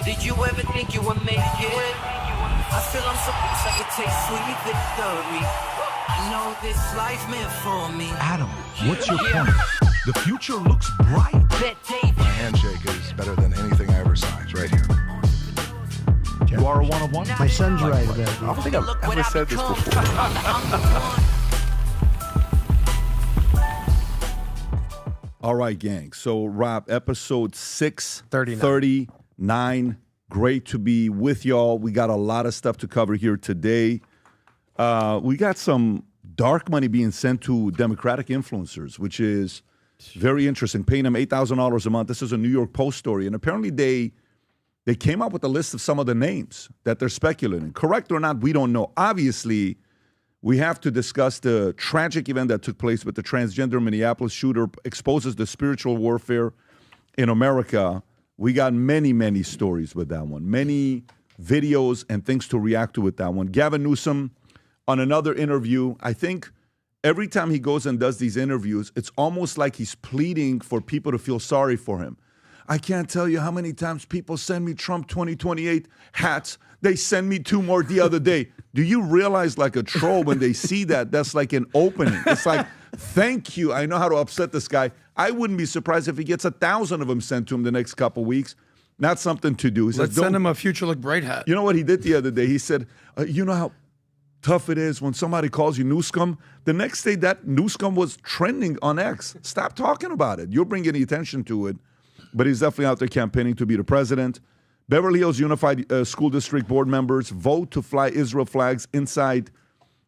Did you ever think you would make it? I feel I'm supposed to take sweet victory. I know this life meant for me. Adam, what's your point? The future looks bright. My handshake is better than anything I ever saw. It's right here. You are a one-on-one? My son's right about I it. don't think I've ever said this before. All right, gang. So, Rob, episode 639. Great to be with y'all. We got a lot of stuff to cover here today. We got some dark money being sent to Democratic influencers, which is very interesting. Paying them $8,000 a month. This is a New York Post story. And apparently they came up with a list of some of the names that they're speculating. Correct or not, we don't know. Obviously, we have to discuss the tragic event that took place with the transgender Minneapolis shooter exposes the spiritual warfare in America. We got many, many stories with that one, many videos and things to react to with that one. Gavin Newsom, on another interview, I think every time he goes and does these interviews, it's almost like he's pleading for people to feel sorry for him. I can't tell you how many times people send me Trump 2028 hats. They send me 2 more the other day. Do you realize, like a troll, when they see that, that's like an opening? It's like, thank you. I know how to upset this guy. I wouldn't be surprised if he gets 1,000 of them sent to him the next couple weeks. Not something to do. He Let's says, send him a Future Look Bright hat. You know what he did the other day? He said, you know how tough it is when somebody calls you Newscum? The next day, that Newscum was trending on X. Stop talking about it. You're bringing the attention to it. But he's definitely out there campaigning to be the president. Beverly Hills Unified School District board members vote to fly Israel flags inside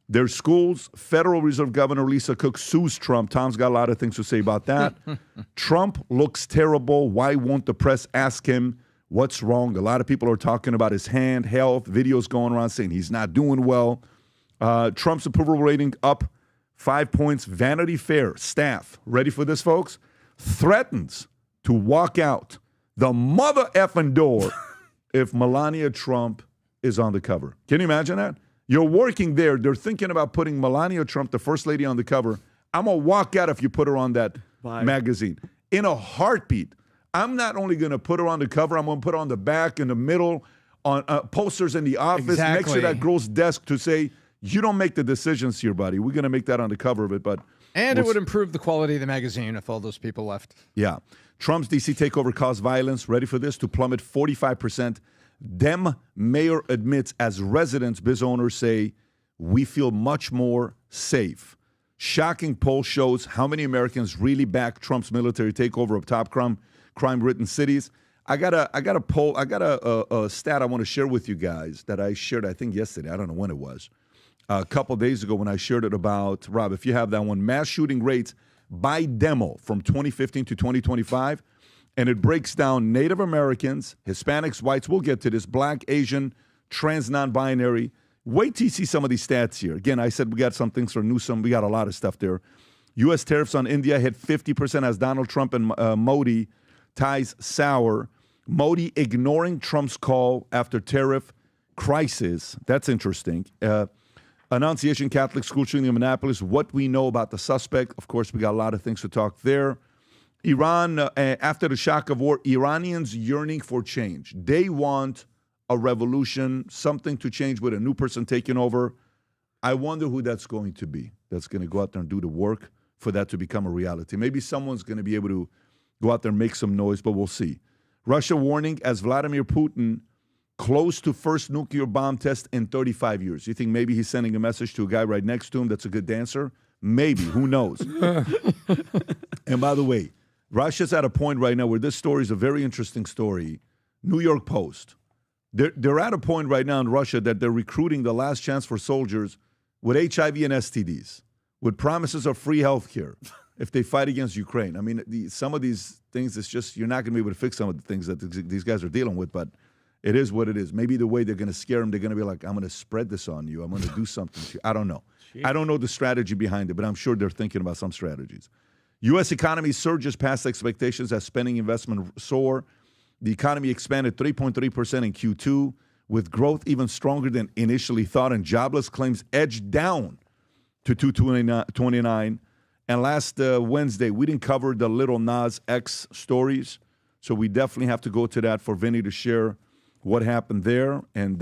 their schools. Federal Reserve Governor Lisa Cook sues Trump. Tom's got a lot of things to say about that. Trump looks terrible. Why won't the press ask him what's wrong? A lot of people are talking about his hand, health, videos going around saying he's not doing well. Trump's approval rating up 5 points. Vanity Fair staff, ready for this, folks? Threatens to walk out the mother effing door if Melania Trump is on the cover. Can you imagine that? You're working there. They're thinking about putting Melania Trump, the first lady, on the cover. I'm going to walk out if you put her on that magazine. In a heartbeat. I'm not only going to put her on the cover, I'm going to put her on the back, in the middle, on posters in the office, next to that girl's desk to say, you don't make the decisions here, buddy. We're going to make that on the cover of it. And it would improve the quality of the magazine if all those people left. Yeah. Trump's D.C. takeover caused violence, ready for this, to plummet 45%. Dem mayor admits as residents, biz owners say, we feel much more safe. Shocking poll shows how many Americans really back Trump's military takeover of top crime-ridden cities. I got a poll. I got a stat I want to share with you guys that I shared, I think, yesterday. I don't know when it was. A couple days ago when I shared it about, Rob, if you have that one, mass shooting rates by demo from 2015 to 2025, and it breaks down Native Americans, Hispanics, whites, we'll get to this, Black, Asian, trans, non-binary. Wait till you see some of these stats here. Again, I said we got some things for Newsom. We got a lot of stuff there. U.S. tariffs on India hit 50% as Donald Trump and Modi ties sour. Modi ignoring Trump's call after tariff crisis. That's interesting. Annunciation Catholic school shooting in Minneapolis. What we know about the suspect. Of course, we got a lot of things to talk there. Iran, after the shock of war, Iranians yearning for change. They want a revolution, something to change with a new person taking over. I wonder who that's going to be. That's going to go out there and do the work for that to become a reality. Maybe someone's going to be able to go out there and make some noise, but we'll see. Russia warning as Vladimir Putin close to first nuclear bomb test in 35 years. You think maybe he's sending a message to a guy right next to him that's a good dancer? Maybe. Who knows? And by the way, Russia's at a point right now where this story is a very interesting story. New York Post. They're at a point right now in Russia that they're recruiting the last chance for soldiers with HIV and STDs, with promises of free health care if they fight against Ukraine. I mean, some of these things, it's just, you're not going to be able to fix some of the things that these guys are dealing with, but it is what it is. Maybe the way they're going to scare them, they're going to be like, I'm going to spread this on you. I'm going to do something to you. I don't know. Jeez. I don't know the strategy behind it, but I'm sure they're thinking about some strategies. U.S. economy surges past expectations as spending investment soar. The economy expanded 3.3% in Q2, with growth even stronger than initially thought, and jobless claims edged down to 229. And last Wednesday, we didn't cover the Lil Nas X stories. So we definitely have to go to that for Vinny to share what happened there. And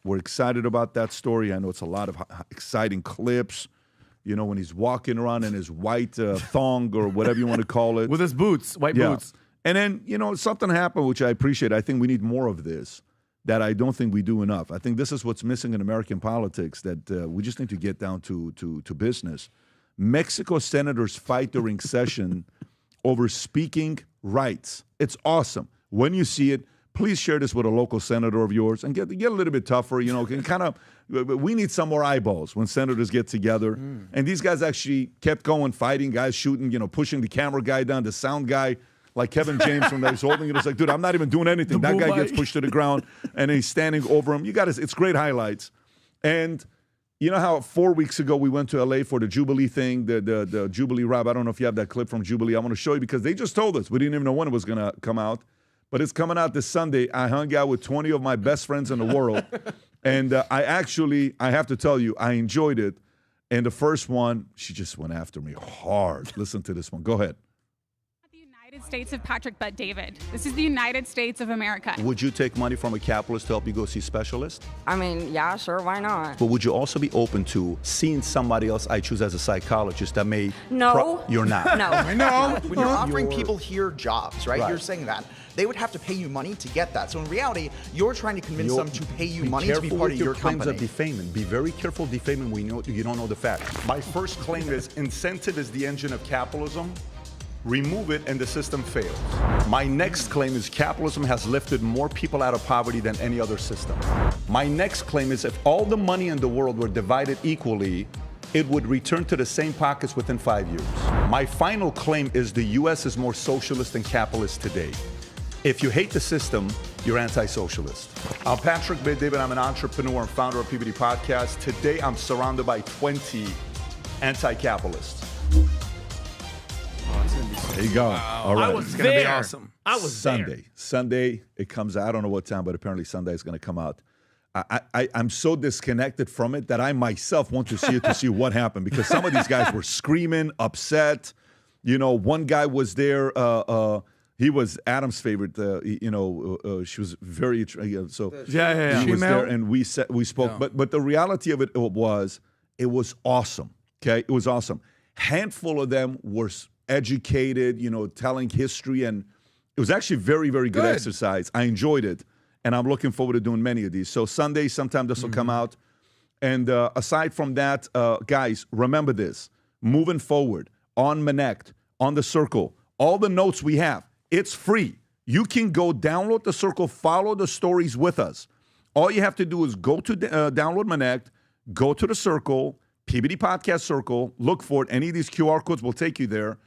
we're excited about that story. I know it's a lot of exciting clips. You know, when he's walking around in his white thong or whatever you want to call it. With his boots, white boots. And then, you know, something happened, which I appreciate. I think we need more of this that I don't think we do enough. I think this is what's missing in American politics, that we just need to get down to business. Mexico senators fight during session over speaking rights. It's awesome. When you see it, please share this with a local senator of yours and get a little bit tougher. You know, can kind of, we need some more eyeballs when senators get together. And these guys actually kept going, fighting, guys shooting, you know, pushing the camera guy down, the sound guy, like Kevin James when he's holding it. It's like, dude, I'm not even doing anything. That guy gets pushed to the ground and he's standing over him. You got to, it's great highlights. And you know how 4 weeks ago we went to LA for the Jubilee thing, the Jubilee, Rob, I don't know if you have that clip from Jubilee. I want to show you because they just told us. We didn't even know when it was going to come out. But it's coming out this Sunday. I hung out with 20 of my best friends in the world. And I have to tell you, I enjoyed it. And the first one, she just went after me hard. Listen to this one. Go ahead. United States of Patrick Bet David. This is the United States of America. Would you take money from a capitalist to help you go see specialists? I mean, yeah, sure, why not? But would you also be open to seeing somebody else I choose as a psychologist that may... No. You're not. No. I know. When you're offering people here jobs, right? You're saying that. They would have to pay you money to get that. So in reality, you're trying to convince them to pay you money to be part of your claims company. of defaming. Be very careful defaming when you don't know the facts. My first claim is incentive is the engine of capitalism. Remove it and the system fails. My next claim is capitalism has lifted more people out of poverty than any other system. My next claim is if all the money in the world were divided equally, it would return to the same pockets within 5 years. My final claim is the US is more socialist than capitalist today. If you hate the system, you're anti-socialist. I'm Patrick Bet-David. I'm an entrepreneur and founder of PBD Podcast. Today, I'm surrounded by 20 anti-capitalists. There you go. All right. It's going to be awesome. I was Sunday, it comes out. I don't know what time, but apparently Sunday is going to come out. I'm so disconnected from it that I myself want to see it to see what happened because some of these guys were screaming, upset. You know, one guy was there. He was Adam's favorite. She was very so. Yeah. He was there, and we spoke. Yeah. But the reality of it was awesome. Okay, it was awesome. Handful of them were educated, you know, telling history, and it was actually very, very good exercise. I enjoyed it, and I'm looking forward to doing many of these. So Sunday, sometime this will come out. And aside from that, guys, remember this: moving forward on Connect, on the Circle, all the notes we have. It's free. You can go download the Circle, follow the stories with us. All you have to do is go to download Connect, go to the Circle, PBD Podcast Circle, look for it. Any of these QR codes will take you there.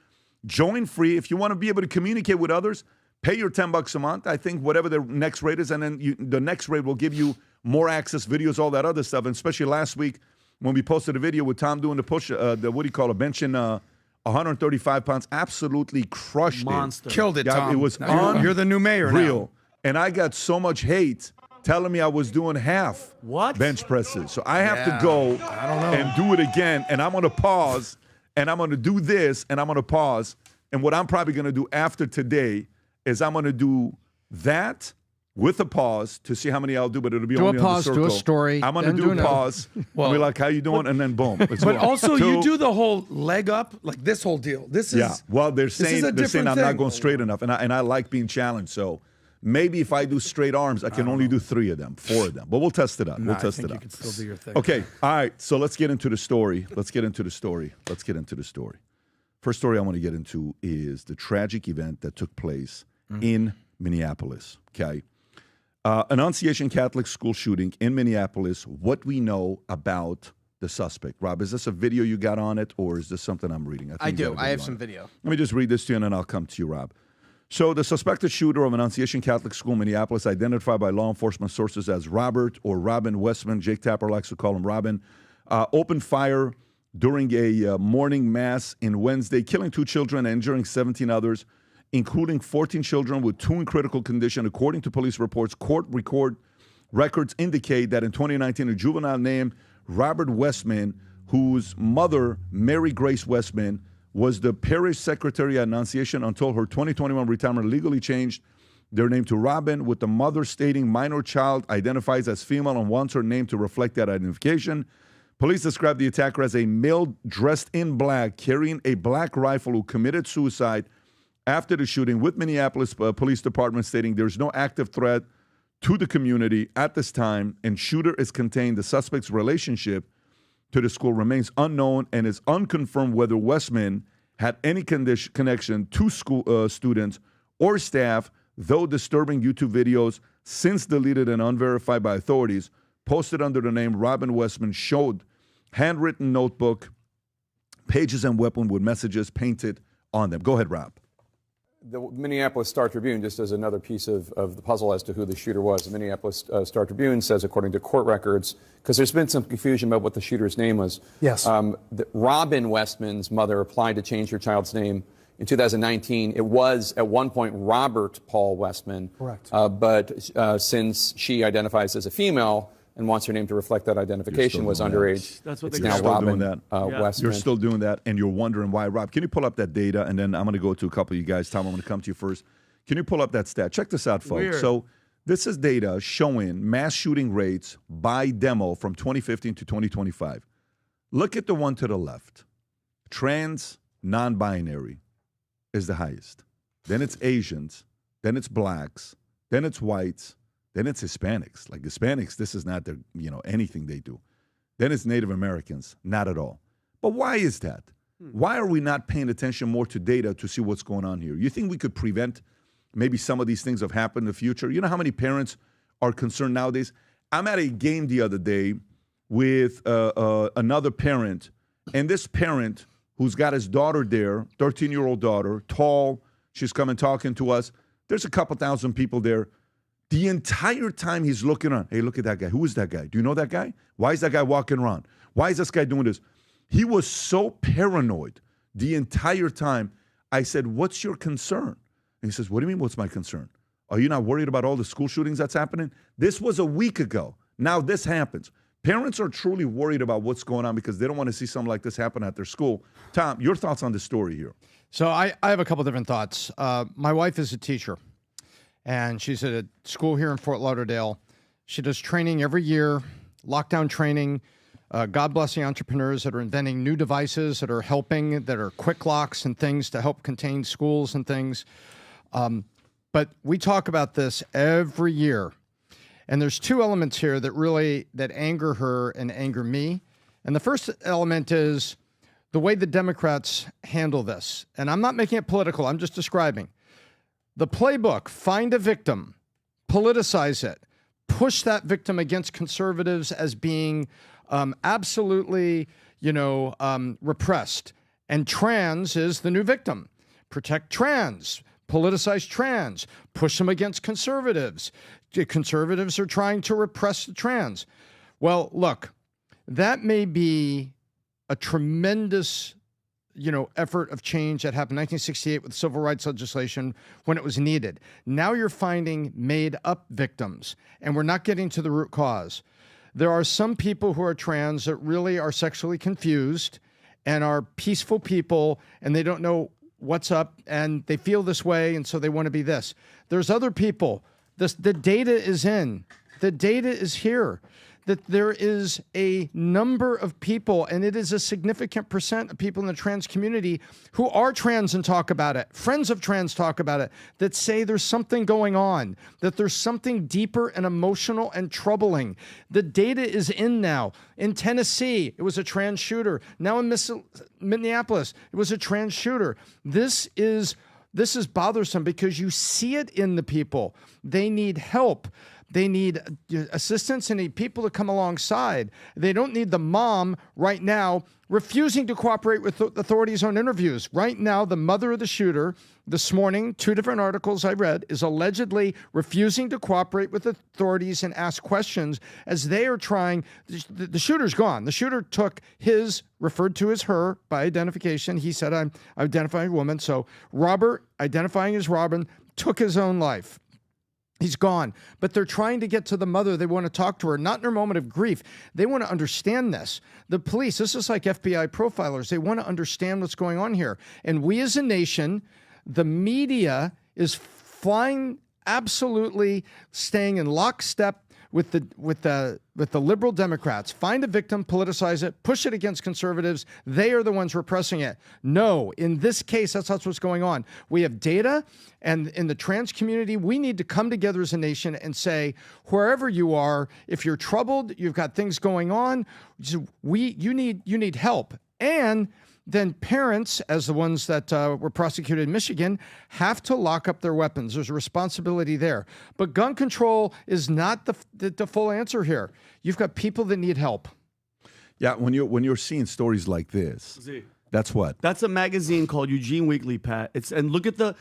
Join free. If you want to be able to communicate with others, pay your $10 a month. I think whatever the next rate is, and then the next rate will give you more access, videos, all that other stuff. And especially last week when we posted a video with Tom doing the push, benching 135 pounds, absolutely crushed Monster. it. Killed it, Tom. It was You're the new mayor real. now. And I got so much hate telling me I was doing half bench presses. So I have to go and do it again. And I'm going to pause, and I'm going to do this, and I'm going to pause. And what I'm probably going to do after today is I'm going to do that with a pause to see how many I'll do, but it'll be only on the Circle. Do a story. I'm going to do a pause. I'll be like, how you doing? And then boom. But also, you do the whole leg up, like this whole deal. This is Well, they're saying I'm not going straight enough, and I like being challenged. So maybe if I do straight arms, I can only do 3 of them, 4 of them. But we'll test it out. I think you can still do your thing. Okay. All right. So let's get into the story. First story I want to get into is the tragic event that took place in Minneapolis. Okay. Annunciation Catholic school shooting in Minneapolis. What we know about the suspect. Rob, is this a video you got on it, or is this something I'm reading? I do. I have some video. Let me just read this to you, and then I'll come to you, Rob. So the suspected shooter of Annunciation Catholic School in Minneapolis, identified by law enforcement sources as Robert or Robin Westman, Jake Tapper likes to call him Robin, opened fire during a morning mass in Wednesday, killing 2 children and injuring 17 others, including 14 children with 2 in critical condition. According to police reports, court records indicate that in 2019, a juvenile named Robert Westman, whose mother, Mary Grace Westman, was the parish secretary at Annunciation until her 2021 retirement legally changed their name to Robin, with the mother stating minor child identifies as female and wants her name to reflect that identification. Police described the attacker as a male dressed in black, carrying a black rifle, who committed suicide after the shooting, with Minneapolis Police Department stating there's no active threat to the community at this time, and shooter is contained. The suspect's relationship to the school remains unknown, and is unconfirmed whether Westman had any connection to school students or staff, though disturbing YouTube videos, since deleted and unverified by authorities, posted under the name Robin Westman, showed handwritten notebook, pages and weapon with messages painted on them. Go ahead, Rob. The Minneapolis Star-Tribune, just as another piece of the puzzle as to who the shooter was, the Minneapolis Star-Tribune says, according to court records, because there's been some confusion about what the shooter's name was. Yes. Robin Westman's mother applied to change her child's name in 2019. It was, at one point, Robert Paul Westman. Correct. But since she identifies as a female and wants her name to reflect that identification, was underage. That's what it's they now still Robin doing that. Westman. You're still doing that, and you're wondering why. Rob, can you pull up that data? And then I'm going to go to a couple of you guys. Tom, I'm going to come to you first. Can you pull up that stat? Check this out, folks. Weird. So this is data showing mass shooting rates by demo from 2015 to 2025. Look at the one to the left. Trans, non-binary is the highest. Then it's Asians. Then it's blacks. Then it's whites. Then it's Hispanics. Like Hispanics, this is not their, anything they do. Then it's Native Americans, not at all. But why is that? Why are we not paying attention more to data to see what's going on here? You think we could prevent maybe some of these things have happened in the future? You know how many parents are concerned nowadays? I'm at a game the other day with another parent, and this parent who's got his daughter there, 13-year-old daughter, tall, she's coming talking to us. There's a couple thousand people there. The entire time he's looking on, hey, look at that guy. Who is that guy? Do you know that guy? Why is that guy walking around? Why is this guy doing this? He was so paranoid the entire time. I said, what's your concern? And he says, what do you mean, what's my concern? Are you not worried about all the school shootings that's happening? This was a week ago. Now this happens. Parents are truly worried about what's going on because they don't want to see something like this happen at their school. Tom, your thoughts on this story here? So I have a couple different thoughts. My wife is a teacher, and she's at a school here in Fort Lauderdale. She does training every year, lockdown training. God bless the entrepreneurs that are inventing new devices that are helping, that are quick locks and things to help contain schools and things. But we talk about this every year. And there's two elements here that anger her and anger me. And the first element is the way the Democrats handle this. And I'm not making it political. I'm just describing. The playbook: find a victim, politicize it, push that victim against conservatives as being absolutely, repressed. And trans is the new victim. Protect trans, politicize trans, push them against conservatives. Conservatives are trying to repress the trans. Well, look, that may be a tremendous effort of change that happened in 1968 with civil rights legislation when it was needed. Now you're finding made-up victims, and we're not getting to the root cause. There are some people who are trans that really are sexually confused and are peaceful people, and they don't know what's up, and they feel this way, and so they want to be this. There's other people. The data is in. The data is here. That there is a number of people, and it is a significant percent of people in the trans community who are trans and talk about it, friends of trans talk about it, that say there's something going on, that there's something deeper and emotional and troubling. The data is in now. In Tennessee, it was a trans shooter. Now in Minneapolis, it was a trans shooter. This is bothersome because you see it in the people. They need help. They need assistance and need people to come alongside. They don't need the mom right now refusing to cooperate with authorities on interviews. Right now, the mother of the shooter, this morning, 2 different articles I read, is allegedly refusing to cooperate with authorities and ask questions as they are trying. The shooter's gone. The shooter took his, referred to as her by identification. He said, I'm identifying a woman. So Robert, identifying as Robin, took his own life. He's gone. But they're trying to get to the mother. They want to talk to her, not in her moment of grief. They want to understand this. The police, this is like FBI profilers. They want to understand what's going on here. And we as a nation, the media is flying, absolutely staying in lockstep with the liberal Democrats. Find a victim, politicize it, push it against conservatives. They are the ones repressing it. No, in this case, that's not what's going on. We have data, and in the trans community, we need to come together as a nation and say, wherever you are, if you're troubled, you've got things going on, you need help. And then parents, as the ones that were prosecuted in Michigan, have to lock up their weapons. There's a responsibility there. But gun control is not the full answer here. You've got people that need help. Yeah, when you're seeing stories like this, that's what? That's a magazine called Eugene Weekly, Pat. And look at the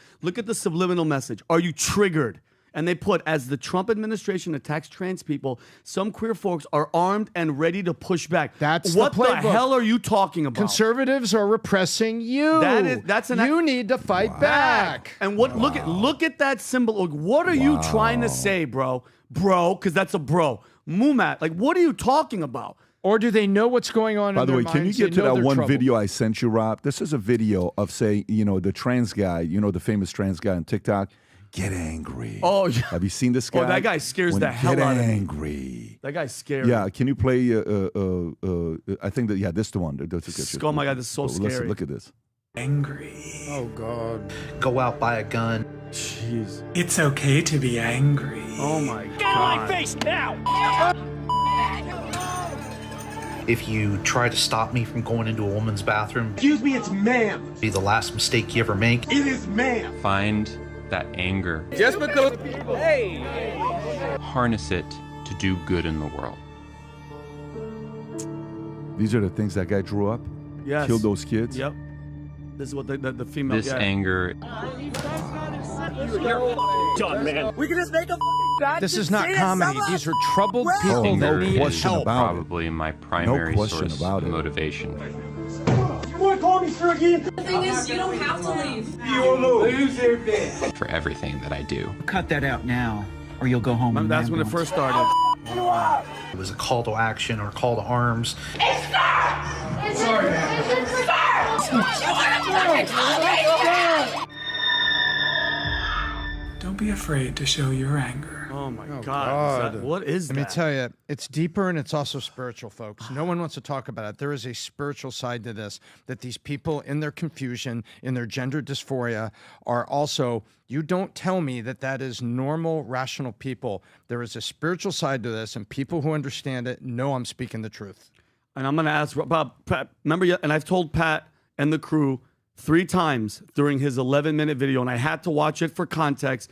subliminal message. Are you triggered? And they put, as the Trump administration attacks trans people, some queer folks are armed and ready to push back. That's what the playbook. The hell are you talking about? Conservatives are repressing you. You need to fight back. And what? Look at that symbol. Like, what are you trying to say, bro? Bro, because that's a bro. Mumat, like, what are you talking about? Or do they know what's going on By in the their way, can you minds? get to They know that they're one troubled. video I sent you, Rob? This is a video of, say, the trans guy, the famous trans guy on TikTok. Get angry. Oh, yeah. Have you seen this guy? Oh, that guy scares the hell out of me. Get angry. That guy's scary. Yeah, can you play, I think that, this is the one. Oh, my God, this is so scary. Listen, look at this. Angry. Oh, God. Go out, buy a gun. Jeez. It's okay to be angry. Oh, my God. Get out of my face now! If you try to stop me from going into a woman's bathroom, Excuse me, it's ma'am. be the last mistake you ever make. It is ma'am. Find that anger. Just because. Hey! Harness it to do good in the world. These are the things that guy drew up? Yes. Killed those kids? Yep. This is what the female. This anger. Done, man. We can just make a This is not comedy. These are troubled people that Anger need is help. probably my primary source of motivation. You want to call me sir again? The thing is, you don't have to leave. You will lose your bed. For everything that I do. Cut that out now, or you'll go home. That's when it first started. It was a call to action or a call to arms. It's sir! Sorry, man. Sir! You want to fucking call me? Don't be afraid to show your anger. Oh my God. What is that? Let me tell you, it's deeper and it's also spiritual, folks. No one wants to talk about it. There is a spiritual side to this, that these people in their confusion, in their gender dysphoria, are also, you don't tell me that that is normal, rational people. There is a spiritual side to this, and people who understand it know I'm speaking the truth. And I'm going to ask Bob, Pat, remember, and I've told Pat and the crew 3 times during his 11-minute video, and I had to watch it for context.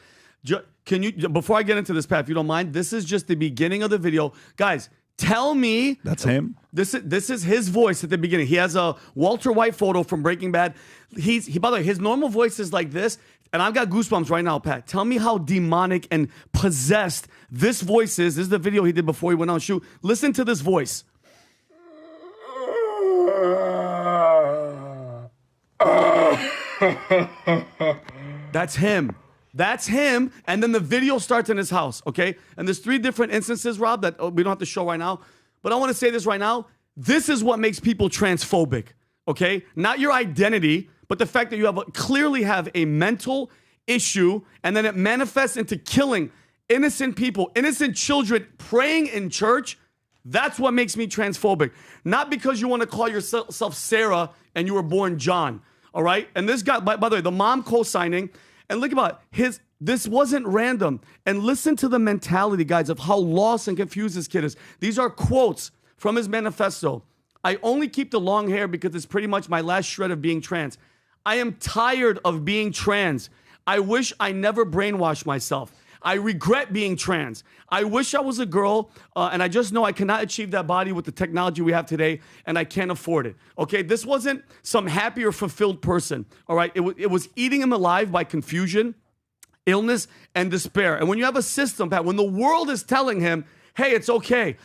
Can you, before I get into this, Pat, if you don't mind, this is just the beginning of the video. Guys, tell me. That's him? This is his voice at the beginning. He has a Walter White photo from Breaking Bad. By the way, his normal voice is like this, and I've got goosebumps right now, Pat. Tell me how demonic and possessed this voice is. This is the video he did before he went on shoot. Listen to this voice. That's him. That's him. And then the video starts in his house, okay? And there's 3 different instances, Rob, that we don't have to show right now. But I want to say this right now. This is what makes people transphobic, okay? Not your identity, but the fact that you clearly have a mental issue, and then it manifests into killing innocent people, innocent children praying in church. That's what makes me transphobic. Not because you want to call yourself Sarah and you were born John, all right? And this guy, by the way, the mom co-signing, and look about this wasn't random. And listen to the mentality, guys, of how lost and confused this kid is. These are quotes from his manifesto. I only keep the long hair because it's pretty much my last shred of being trans. I am tired of being trans. I wish I never brainwashed myself. I regret being trans. I wish I was a girl, and I just know I cannot achieve that body with the technology we have today, and I can't afford it. Okay, this wasn't some happy or fulfilled person, all right? It was eating him alive by confusion, illness, and despair. And when you have a system, Pat, when the world is telling him, hey, it's okay,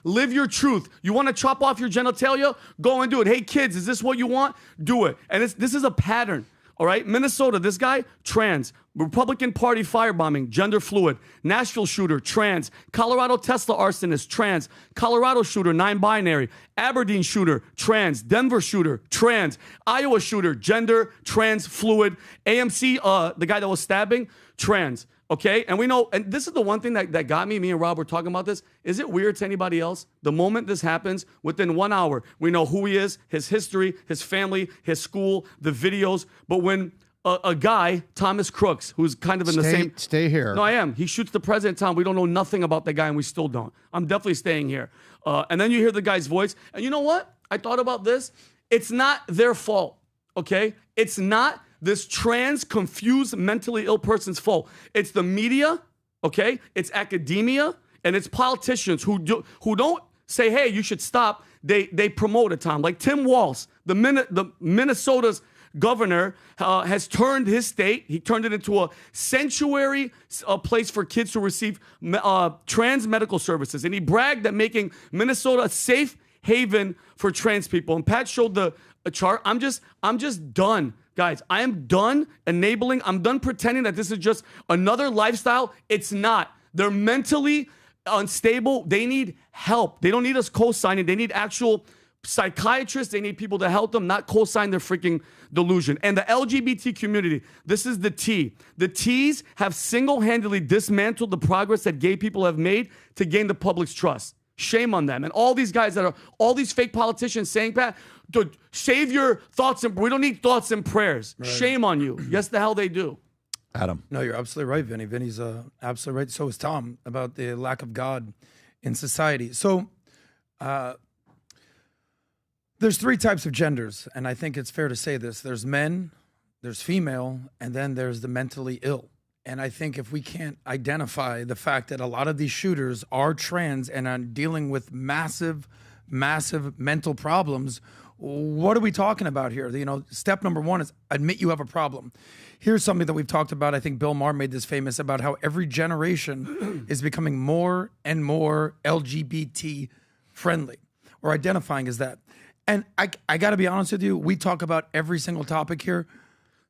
live your truth. You want to chop off your genitalia? Go and do it. Hey, kids, is this what you want? Do it. And this is a pattern. All right, Minnesota, this guy, trans. Republican Party firebombing, gender fluid. Nashville shooter, trans. Colorado Tesla arsonist, trans. Colorado shooter, non-binary. Aberdeen shooter, trans. Denver shooter, trans. Iowa shooter, gender, trans, fluid. AMC, the guy that was stabbing, trans. Okay, and we know, and this is the one thing that got me and Rob were talking about this. Is it weird to anybody else? The moment this happens, within 1 hour, we know who he is, his history, his family, his school, the videos. But when a guy, Thomas Crooks, who's kind of in the same... Stay here. No, I am. He shoots the president, Tom. We don't know nothing about that guy, and we still don't. I'm definitely staying here. And then you hear the guy's voice, and you know what? I thought about this. It's not their fault, okay? It's not this trans, confused, mentally ill person's fault. It's the media, okay? It's academia, and it's politicians who don't say, hey, you should stop. They promote it, Tom. Like Tim Walz, the Minnesota's governor, has turned his state, he turned it into a sanctuary place for kids to receive trans medical services. And he bragged at making Minnesota a safe haven for trans people. And Pat showed a chart. I'm just done. Guys, I am done enabling. I'm done pretending that this is just another lifestyle. It's not. They're mentally unstable. They need help. They don't need us co-signing. They need actual psychiatrists. They need people to help them, not co-sign their freaking delusion. And the LGBT community, this is the T. The T's have single-handedly dismantled the progress that gay people have made to gain the public's trust. Shame on them. And all these guys that are, all these fake politicians saying, Pat, dude, save your thoughts and we don't need thoughts and prayers. Right. Shame on you. Yes, the hell they do. Adam. No, you're absolutely right, Vinny. Vinny's absolutely right. So is Tom about the lack of God in society. So there's three types of genders, and I think it's fair to say this. There's men, there's female, and then there's the mentally ill. And I think if we can't identify the fact that a lot of these shooters are trans and are dealing with massive, massive mental problems, what are we talking about here? You know, step number one is admit you have a problem. Here's something that we've talked about. I think Bill Maher made this famous about how every generation is becoming more and more LGBT friendly or identifying as that. And I got to be honest with you, we talk about every single topic here.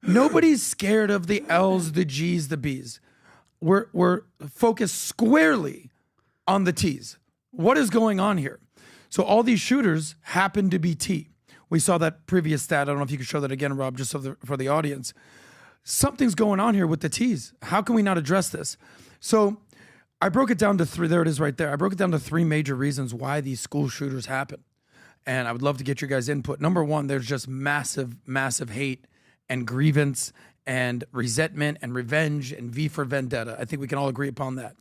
Nobody's scared of the L's, the G's, the B's. We're focused squarely on the T's. What is going on here? So all these shooters happen to be T. We saw that previous stat. I don't know if you could show that again, Rob, just for the audience. Something's going on here with the T's. How can we not address this? So I broke it down to three. There it is right there. I broke it down to three major reasons why these school shooters happen. And I would love to get your guys' input. Number one, there's just massive, massive hate and grievance and resentment and revenge and V for vendetta. I think we can all agree upon that.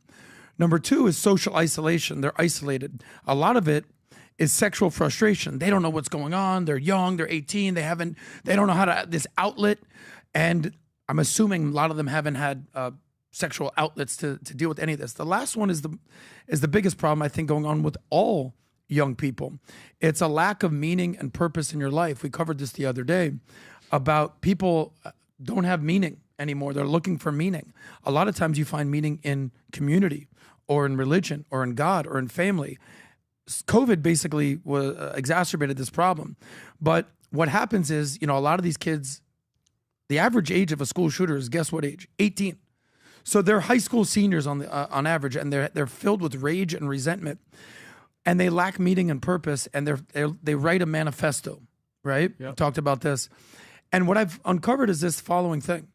Number two is social isolation. They're isolated. A lot of it is sexual frustration. They don't know what's going on. They're young. They're 18. They don't know how to, this outlet. And I'm assuming a lot of them haven't had sexual outlets to deal with any of this. The last one is the biggest problem, I think, going on with all young people. It's a lack of meaning and purpose in your life. We covered this the other day about people don't have meaning anymore. They're looking for meaning. A lot of times you find meaning in community or in religion or in God or in family. COVID basically exacerbated this problem. But what happens is, you know, a lot of these kids, the average age of a school shooter is, guess what age? 18. So they're high school seniors on average, and they're filled with rage and resentment, and they lack meaning and purpose, and they write a manifesto, right? Yep. We talked about this. And what I've uncovered is this following thing.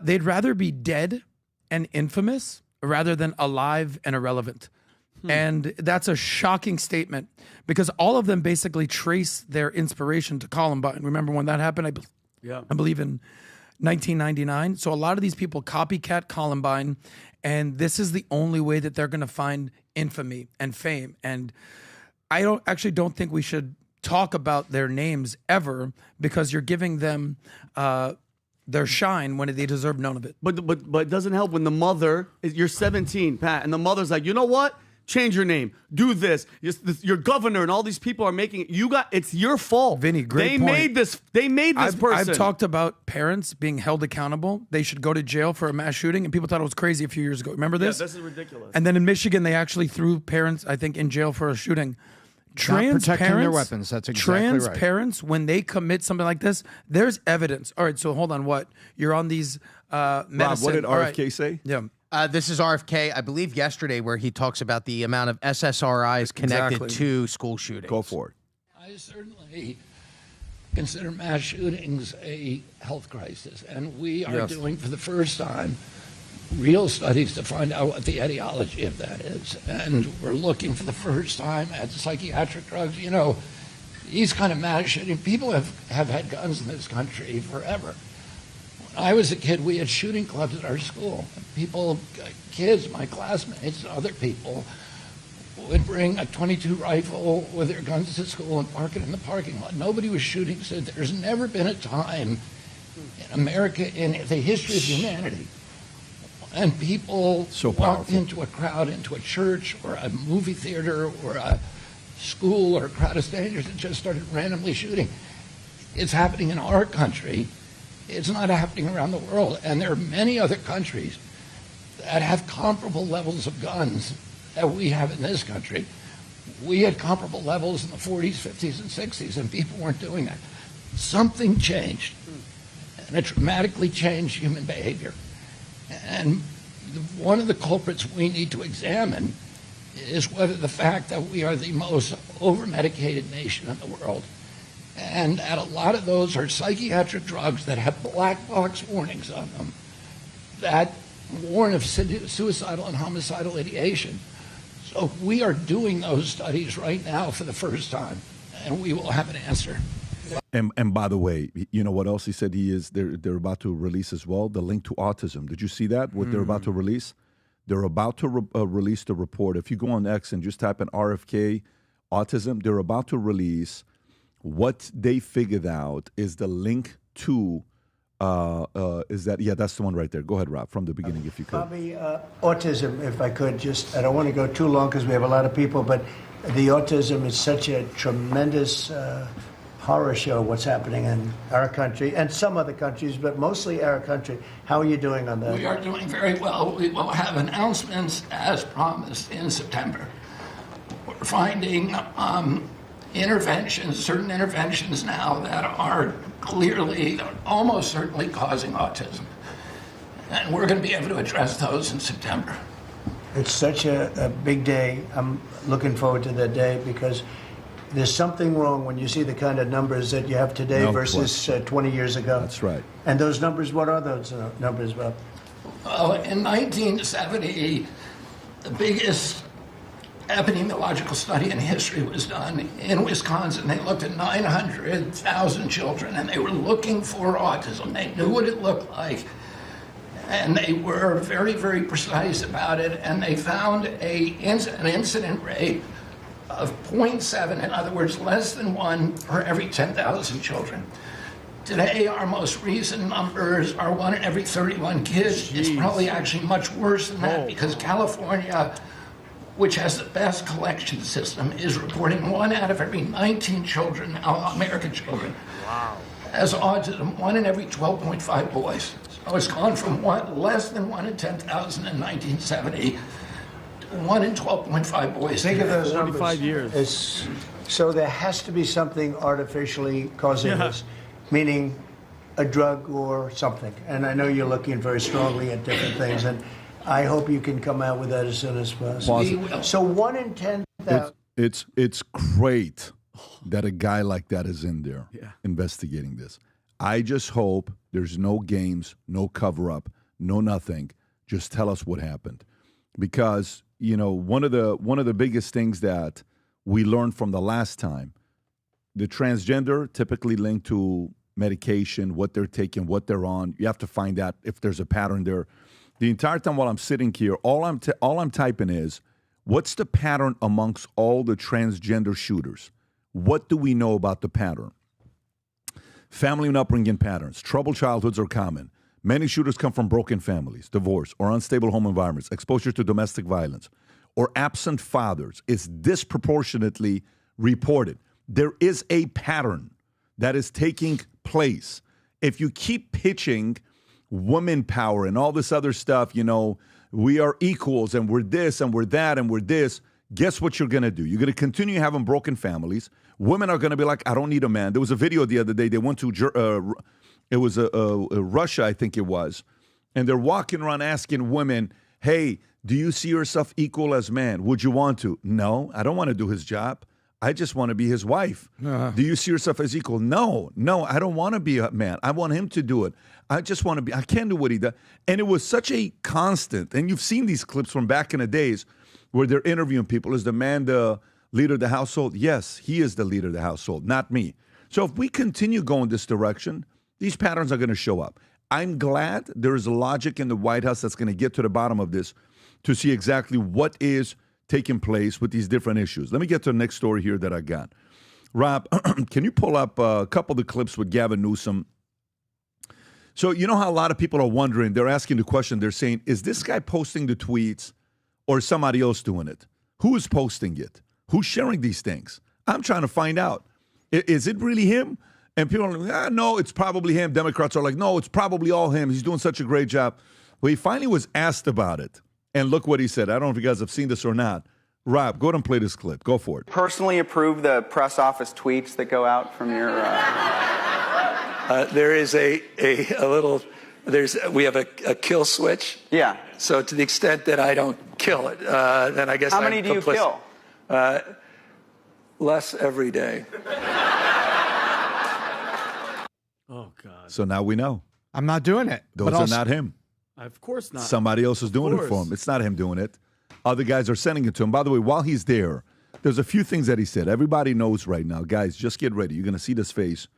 They'd rather be dead and infamous rather than alive and irrelevant. And that's a shocking statement because all of them basically trace their inspiration to Columbine. Remember when that happened? I believe in 1999. So a lot of these people copycat Columbine, and this is the only way that they're going to find infamy and fame. And I don't think we should talk about their names ever because you're giving them their shine when they deserve none of it. But it doesn't help when the mother you're 17, Pat, and the mother's like, you know what? Change your name. Do this. Your governor and all these people are making it. It's your fault. Vinny, great point. They made this person. I've talked about parents being held accountable. They should go to jail for a mass shooting, and people thought it was crazy a few years ago. Remember this? Yeah, this is ridiculous. And then in Michigan, they actually threw parents, I think, in jail for a shooting. Trans protecting parents, their weapons. That's exactly trans right. parents, when they commit something like this, there's evidence. All right, so hold on. What? You're on these medicine. Rob, what did All right. RFK say? Yeah. This is RFK, I believe, yesterday, where he talks about the amount of SSRIs connected Exactly. to school shootings. Go for it. I certainly consider mass shootings a health crisis, and we are Yes. doing for the first time real studies to find out what the etiology of that is. And we're looking for the first time at psychiatric drugs. You know, these kind of mass shooting, people have had guns in this country forever. When I was a kid, we had shooting clubs at our school. People, kids, my classmates, and other people would bring a .22 rifle with their guns to school and park it in the parking lot. Nobody was shooting. So there's never been a time in America, in the history of humanity, and people walked into a crowd, into a church or a movie theater or a school or a crowd of strangers and just started randomly shooting. It's happening in our country. It's not happening around the world. And there are many other countries that have comparable levels of guns that we have in this country. We had comparable levels in the 40s, 50s, and 60s, and people weren't doing that. Something changed, and it dramatically changed human behavior. And one of the culprits we need to examine is whether the fact that we are the most over-medicated nation in the world, and that a lot of those are psychiatric drugs that have black box warnings on them that warn of suicidal and homicidal ideation. So we are doing those studies right now for the first time, and we will have an answer. And by the way, you know what else he said? They're about to release as well, the link to autism. Did you see that? What they're about to release? They're about to release the report. If you go on X and just type in RFK autism, they're about to release what they figured out is the link to. That's the one right there. Go ahead, Rob, from the beginning, if you could. Bobby, autism, if I could, I don't want to go too long because we have a lot of people, but the autism is such a tremendous horror show, what's happening in our country and some other countries, but mostly our country. How are you doing on that? We are doing very well. We will have announcements as promised in September. We're finding certain interventions now that are clearly, almost certainly causing autism. And we're going to be able to address those in September. It's such a big day. I'm looking forward to that day because there's something wrong when you see the kind of numbers that you have today versus 20 years ago. That's right. And those numbers, what are those numbers, Bob? In 1970, the biggest epidemiological study in history was done in Wisconsin. They looked at 900,000 children, and they were looking for autism. They knew what it looked like, and they were very, very precise about it, and they found an incident rate of 0.7, in other words, less than 1 per every 10,000 children. Today, our most recent numbers are 1 in every 31 kids. It's probably actually much worse than that because California, which has the best collection system, is reporting 1 out of every 19 children, American children, has autism, 1 in every 12.5 boys. So it's gone from less than 1 in 10,000 in 1970 to 1 in 12.5 boys. Think of those numbers. 45 years. So there has to be something artificially causing this, meaning a drug or something. And I know you're looking very strongly at different things, and I hope you can come out with that as soon as possible. So 1 in 10,000. It's great that a guy like that is in there investigating this. I just hope there's no games, no cover-up, no nothing. Just tell us what happened. Because, you know, one of the biggest things that we learned from the last time, the transgender typically linked to medication, what they're taking, what they're on. You have to find out if there's a pattern there. The entire time while I'm sitting here, all I'm typing is, what's the pattern amongst all the transgender shooters? What do we know about the pattern? Family and upbringing patterns. Troubled childhoods are common. Many shooters come from broken families, divorce, or unstable home environments. Exposure to domestic violence or absent fathers is disproportionately reported. There is a pattern that is taking place. If you keep pitching women power and all this other stuff, you know, we are equals and we're this and we're that and we're this, guess what you're going to do? You're going to continue having broken families. Women are going to be like, I don't need a man. There was a video the other day. They went to, it was Russia, I think it was. And they're walking around asking women, hey, do you see yourself equal as man? Would you want to? No, I don't want to do his job. I just want to be his wife. Do you see yourself as equal? No, I don't want to be a man. I want him to do it. I just want to be, I can't do what he does. And it was such a constant, and you've seen these clips from back in the days where they're interviewing people. Is the man the leader of the household? Yes, he is the leader of the household, not me. So if we continue going this direction, these patterns are going to show up. I'm glad there is a logic in the White House that's going to get to the bottom of this to see exactly what is taking place with these different issues. Let me get to the next story here that I got. Rob, can you pull up a couple of the clips with Gavin Newsom? So you know how a lot of people are wondering, they're asking the question, they're saying, is this guy posting the tweets or is somebody else doing it? Who is posting it? Who's sharing these things? I'm trying to find out. Is it really him? And people are like, no, it's probably him. Democrats are like, no, it's probably all him. He's doing such a great job. Well, he finally was asked about it. And look what he said. I don't know if you guys have seen this or not. Rob, go ahead and play this clip. Go for it. Personally approve the press office tweets that go out from your... There is a little... we have a kill switch. Yeah. So to the extent that I don't kill it, then I guess How many do you kill? Less every day. Oh, God. So now we know. I'm not doing it. Those are not him. Of course not. Somebody else is doing it for him. It's not him doing it. Other guys are sending it to him. By the way, while he's there, there's a few things that he said. Everybody knows right now. Guys, just get ready. You're going to see this face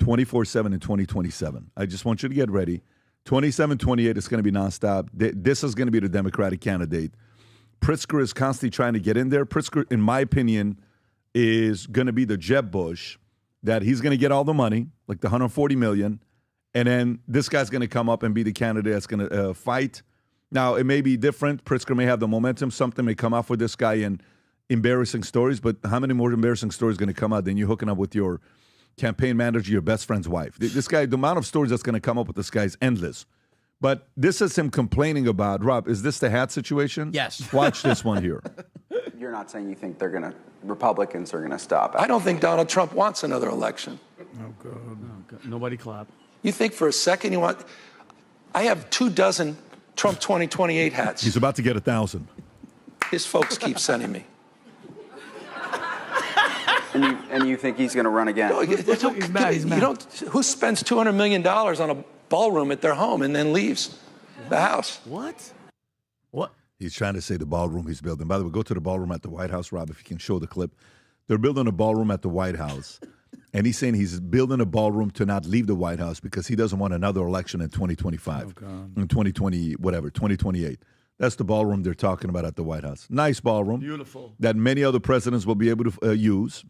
24/7 in 2027. I just want you to get ready. 27, 28, it's going to be nonstop. This is going to be the Democratic candidate. Pritzker is constantly trying to get in there. Pritzker, in my opinion, is going to be the Jeb Bush, that he's going to get all the money, like the $140 million, and then this guy's going to come up and be the candidate that's going to fight. Now, it may be different. Pritzker may have the momentum. Something may come off with this guy in embarrassing stories, but how many more embarrassing stories are going to come out than you hooking up with your campaign manager, your best friend's wife? This guy, the amount of stories that's going to come up with this guy is endless. But this is him complaining about, Rob, is this the hat situation? Yes. Watch this one here. You're not saying you think Republicans are going to stop it. I don't think Donald Trump wants another election. Oh, God. Nobody clap. You think for a second you want... I have 24 Trump 2028 hats. He's about to get 1,000. His folks keep sending me. And you think he's going to run again? No, He's mad. Who spends $200 million on a ballroom at their home and then leaves the house? What? He's trying to say the ballroom he's building. By the way, go to the ballroom at the White House, Rob, if you can show the clip. They're building a ballroom at the White House. And he's saying he's building a ballroom to not leave the White House because he doesn't want another election in 2025, in 2020, whatever, 2028. That's the ballroom they're talking about at the White House. Nice ballroom. Beautiful. That many other presidents will be able to use.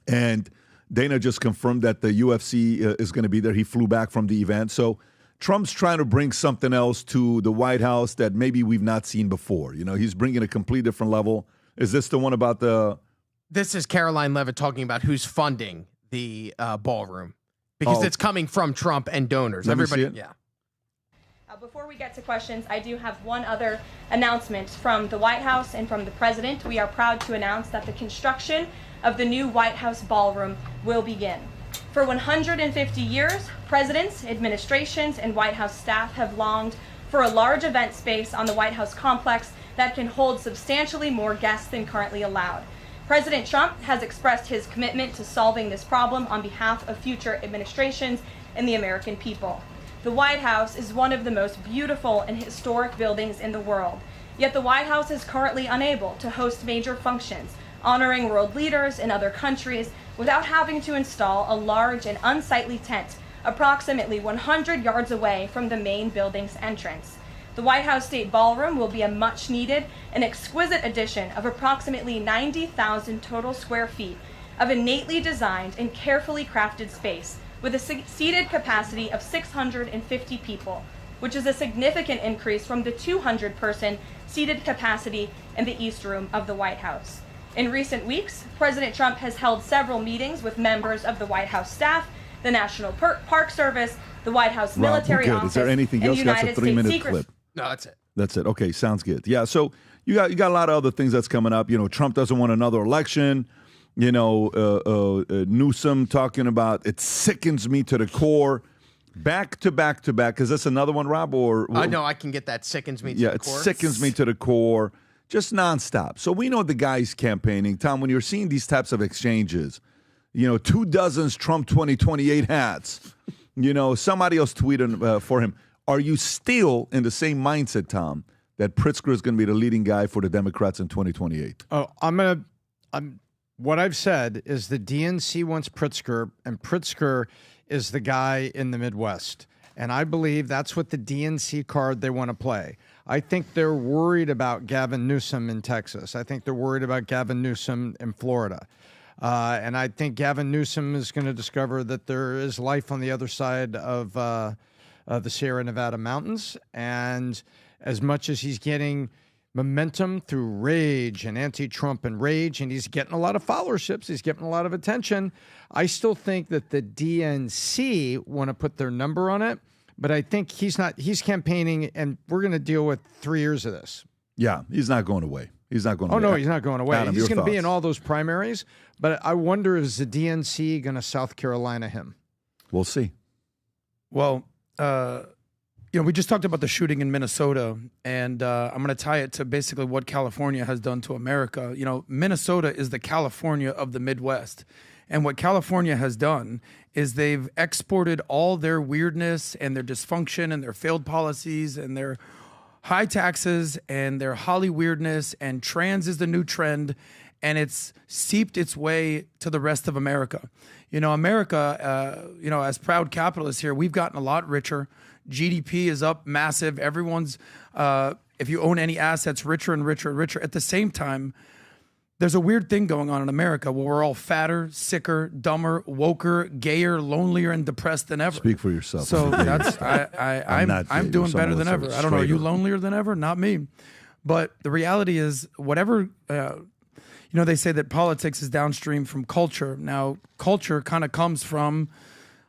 And Dana just confirmed that the UFC is going to be there. He flew back from the event. So Trump's trying to bring something else to the White House that maybe we've not seen before. You know, he's bringing a complete different level. Is this the one about the... This is Caroline Levitt talking about who's funding the ballroom because it's coming from Trump and donors. Let me Everybody, see it. yeah. Before we get to questions, I do have one other announcement from the White House and from the President. We are proud to announce that the construction of the new White House ballroom will begin. For 150 years, presidents, administrations, and White House staff have longed for a large event space on the White House complex that can hold substantially more guests than currently allowed. President Trump has expressed his commitment to solving this problem on behalf of future administrations and the American people. The White House is one of the most beautiful and historic buildings in the world, yet the White House is currently unable to host major functions, honoring world leaders in other countries without having to install a large and unsightly tent approximately 100 yards away from the main building's entrance. The White House State Ballroom will be a much-needed and exquisite addition of approximately 90,000 total square feet of innately designed and carefully crafted space with a seated capacity of 650 people, which is a significant increase from the 200-person seated capacity in the East Room of the White House. In recent weeks, President Trump has held several meetings with members of the White House staff, the National Park Service, the White House Military Office, Is there anything and else? That's a United 3-minute States Secret clip. No, that's it. That's it. Okay, sounds good. Yeah, so you got a lot of other things that's coming up. You know, Trump doesn't want another election. You know, Newsom talking about it sickens me to the core. Back to back to back. Is this another one, Rob? Or no, I can get that. Sickens me to the core. Yeah, it sickens me to the core. Just nonstop. So we know the guy's campaigning. Tom, when you're seeing these types of exchanges, you know, 24 Trump 2028 hats. You know, somebody else tweeted for him. Are you still in the same mindset, Tom, that Pritzker is going to be the leading guy for the Democrats in 2028? Oh, what I've said is the DNC wants Pritzker, and Pritzker is the guy in the Midwest. And I believe that's what the DNC card they want to play. I think they're worried about Gavin Newsom in Texas. I think they're worried about Gavin Newsom in Florida. And I think Gavin Newsom is going to discover that there is life on the other side of the Sierra Nevada mountains. And as much as he's getting momentum through rage and anti-Trump and rage, and he's getting a lot of followerships, he's getting a lot of attention, I still think that the DNC want to put their number on it. But I think he's campaigning, and we're going to deal with 3 years of this. Yeah, he's not going away. He's not going away. Oh, no, he's not going away. Adam, he's going to be in all those primaries. But I wonder, is the DNC going to South Carolina him? We'll see. Well, you know, we just talked about the shooting in Minnesota, and I'm going to tie it to basically what California has done to America. You know, Minnesota is the California of the Midwest. And what California has done is they've exported all their weirdness and their dysfunction and their failed policies and their high taxes and their Holly weirdness, and trans is the new trend, and it's seeped its way to the rest of America. You know, America, you know, as proud capitalists here, we've gotten a lot richer. GDP is up massive. Everyone's, if you own any assets, richer and richer and richer. At the same time, there's a weird thing going on in America where we're all fatter, sicker, dumber, woker, gayer, lonelier, and depressed than ever. Speak for yourself. So that's I'm doing better than ever. I don't know. Are you lonelier than ever? Not me. But the reality is, whatever you know, they say that politics is downstream from culture. Now, culture kind of comes from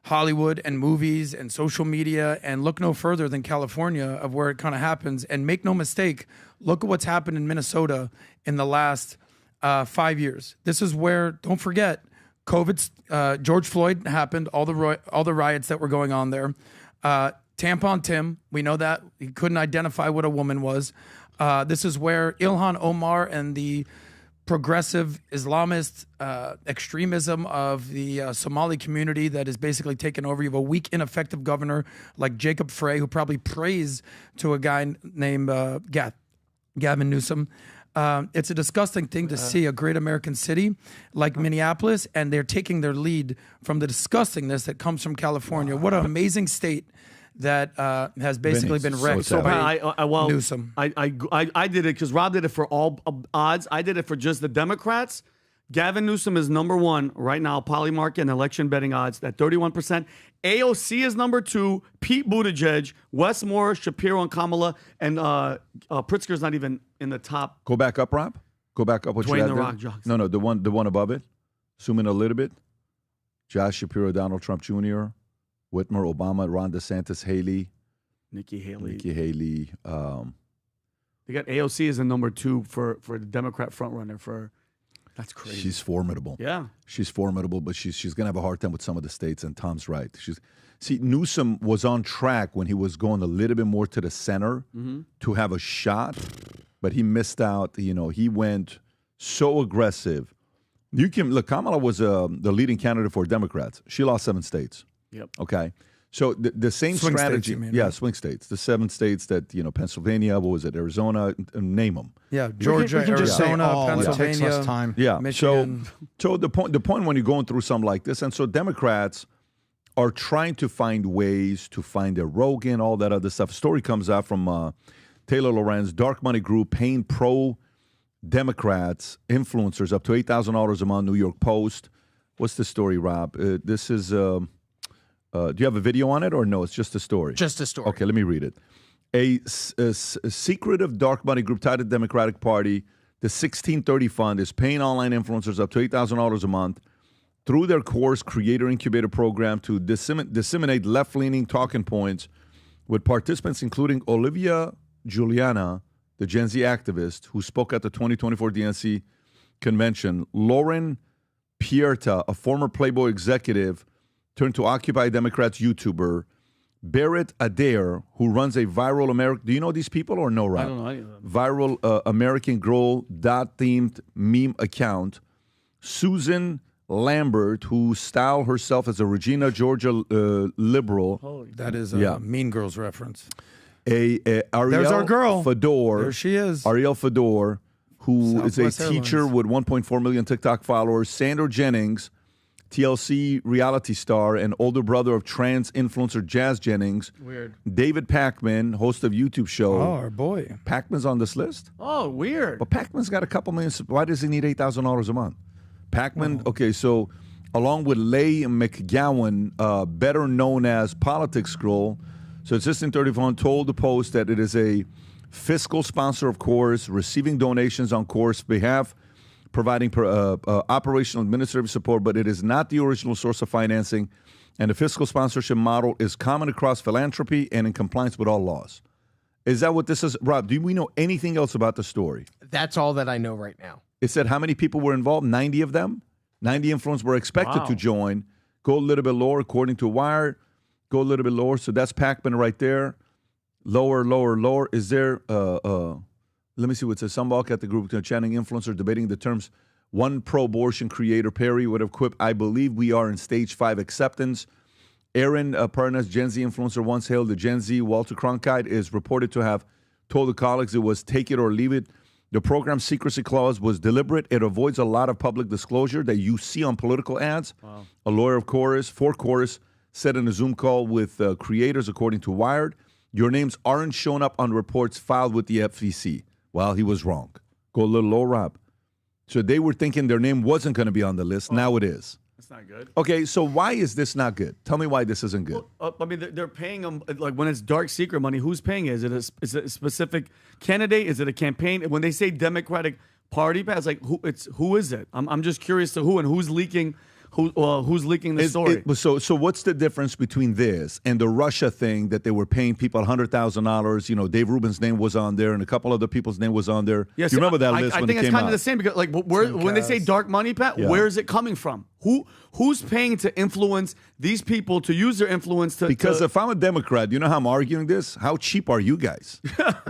Hollywood and movies and social media, and look no further than California of where it kind of happens. And make no mistake, look at what's happened in Minnesota in the last 5 years. This is where, don't forget, COVID, George Floyd happened, all the riots that were going on there. Tampon Tim, we know that. He couldn't identify what a woman was. This is where Ilhan Omar and the progressive Islamist extremism of the Somali community that is basically taken over. You have a weak, ineffective governor like Jacob Frey, who probably prays to a guy named Gavin Newsom. It's a disgusting thing to see a great American city like Minneapolis, and they're taking their lead from the disgustingness that comes from California. What an amazing state that has basically been wrecked by Newsom. I did it because Rob did it for all odds. I did it for just the Democrats. Gavin Newsom is number one right now, Polymarket and election betting odds at 31%. AOC is number two, Pete Buttigieg, Wes Moore, Shapiro, and Kamala, and Pritzker's not even in the top. Go back up, Rob. Go back up. What Dwayne you had The there? Rock Johnson. No, the one above it. Zoom in a little bit. Josh Shapiro, Donald Trump Jr., Whitmer, Obama, Ron DeSantis, Haley. Nikki Haley. They got AOC as a number two for the Democrat frontrunner for. That's crazy. She's formidable. Yeah. She's formidable, but she's going to have a hard time with some of the states, and Tom's right. Newsom was on track when he was going a little bit more to the center to have a shot, but he missed out. You know, he went so aggressive. Look, Kamala was the leading candidate for Democrats. She lost 7 states. Yep. Okay. So the same swing strategy. States, you mean, yeah, right? Swing states. The 7 states that, you know, Pennsylvania, what was it, Arizona, name them. Yeah, Georgia, Arizona, Pennsylvania, it takes less time. Yeah. Michigan. So the point when you're going through something like this, and so Democrats are trying to find ways to find a Rogan, all that other stuff. A story comes out from Taylor Lorenz, Dark Money Group, paying pro-Democrats, influencers up to $8,000 a month, New York Post. What's the story, Rob? This is... do you have a video on it or no? It's just a story. Just a story. Okay, let me read it. A secretive dark money group tied to the Democratic Party, the 1630 Fund, is paying online influencers up to $8,000 a month through their course creator incubator program to disseminate left-leaning talking points with participants including Olivia Juliana, the Gen Z activist who spoke at the 2024 DNC convention. Lauren Pierta, a former Playboy executive, turned to Occupy Democrats YouTuber. Barrett Adair, who runs a viral American... Do you know these people or no, Rob? I don't know any of them. Viral American Girl dot-themed meme account. Susan Lambert, who styled herself as a Regina Georgia liberal. That is a Mean Girls reference. Ariel There's our girl. Fedor. There she is. Ariel Fedor, who is a Southwest teacher Airlines. with 1.4 million TikTok followers. Sandra Jennings, TLC reality star and older brother of trans influencer Jazz Jennings. Weird. David Pakman, host of YouTube show. Oh, our boy. Pakman's on this list? Oh, weird. But Pakman's got a couple million. Why does he need $8,000 a month? Pakman, okay, so along with Leigh McGowan, better known as Politics Scroll, so Assistant 31 told the Post that it is a fiscal sponsor of Chorus, receiving donations on Chorus' behalf, providing operational administrative support, but it is not the original source of financing, and the fiscal sponsorship model is common across philanthropy and in compliance with all laws. Is that what this is? Rob, do we know anything else about the story? That's all that I know right now. It said how many people were involved? 90 of them? 90 influencers were expected to join. Go a little bit lower, according to Wired. Go a little bit lower. So that's Pakman right there. Lower, lower, lower. Is there, let me see what it says. Some bulk at the group chanting influencer debating the terms. One pro-abortion creator, Perry, would have quipped, I believe we are in stage 5 acceptance. Aaron Parnas, Gen Z influencer, once hailed the Gen Z. Walter Cronkite is reported to have told the colleagues it was take it or leave it. The program's secrecy clause was deliberate. It avoids a lot of public disclosure that you see on political ads. Wow. A lawyer of Chorus, for Chorus, said in a Zoom call with creators, according to Wired, your names aren't shown up on reports filed with the FCC. Well, he was wrong. Go a little low, Rob. So they were thinking their name wasn't going to be on the list. Now it is. That's not good. Okay, so why is this not good? Tell me why this isn't good. Well, I mean, they're paying them, like when it's dark secret money, who's paying it? Is it a specific candidate? Is it a campaign? When they say Democratic Party, it's like, who is it? I'm just curious to who and who's leaking. Who's leaking the story? So what's the difference between this and the Russia thing that they were paying people $100,000? You know, Dave Rubin's name was on there, and a couple other people's name was on there. Yes, you remember that list I when think it it's came kind out? of the same because, like, when they say dark money, Pat, Yeah. where is it coming from? Who's paying to influence these people to use their influence to? Because if I'm a Democrat, you know how I'm arguing this? How cheap are you guys?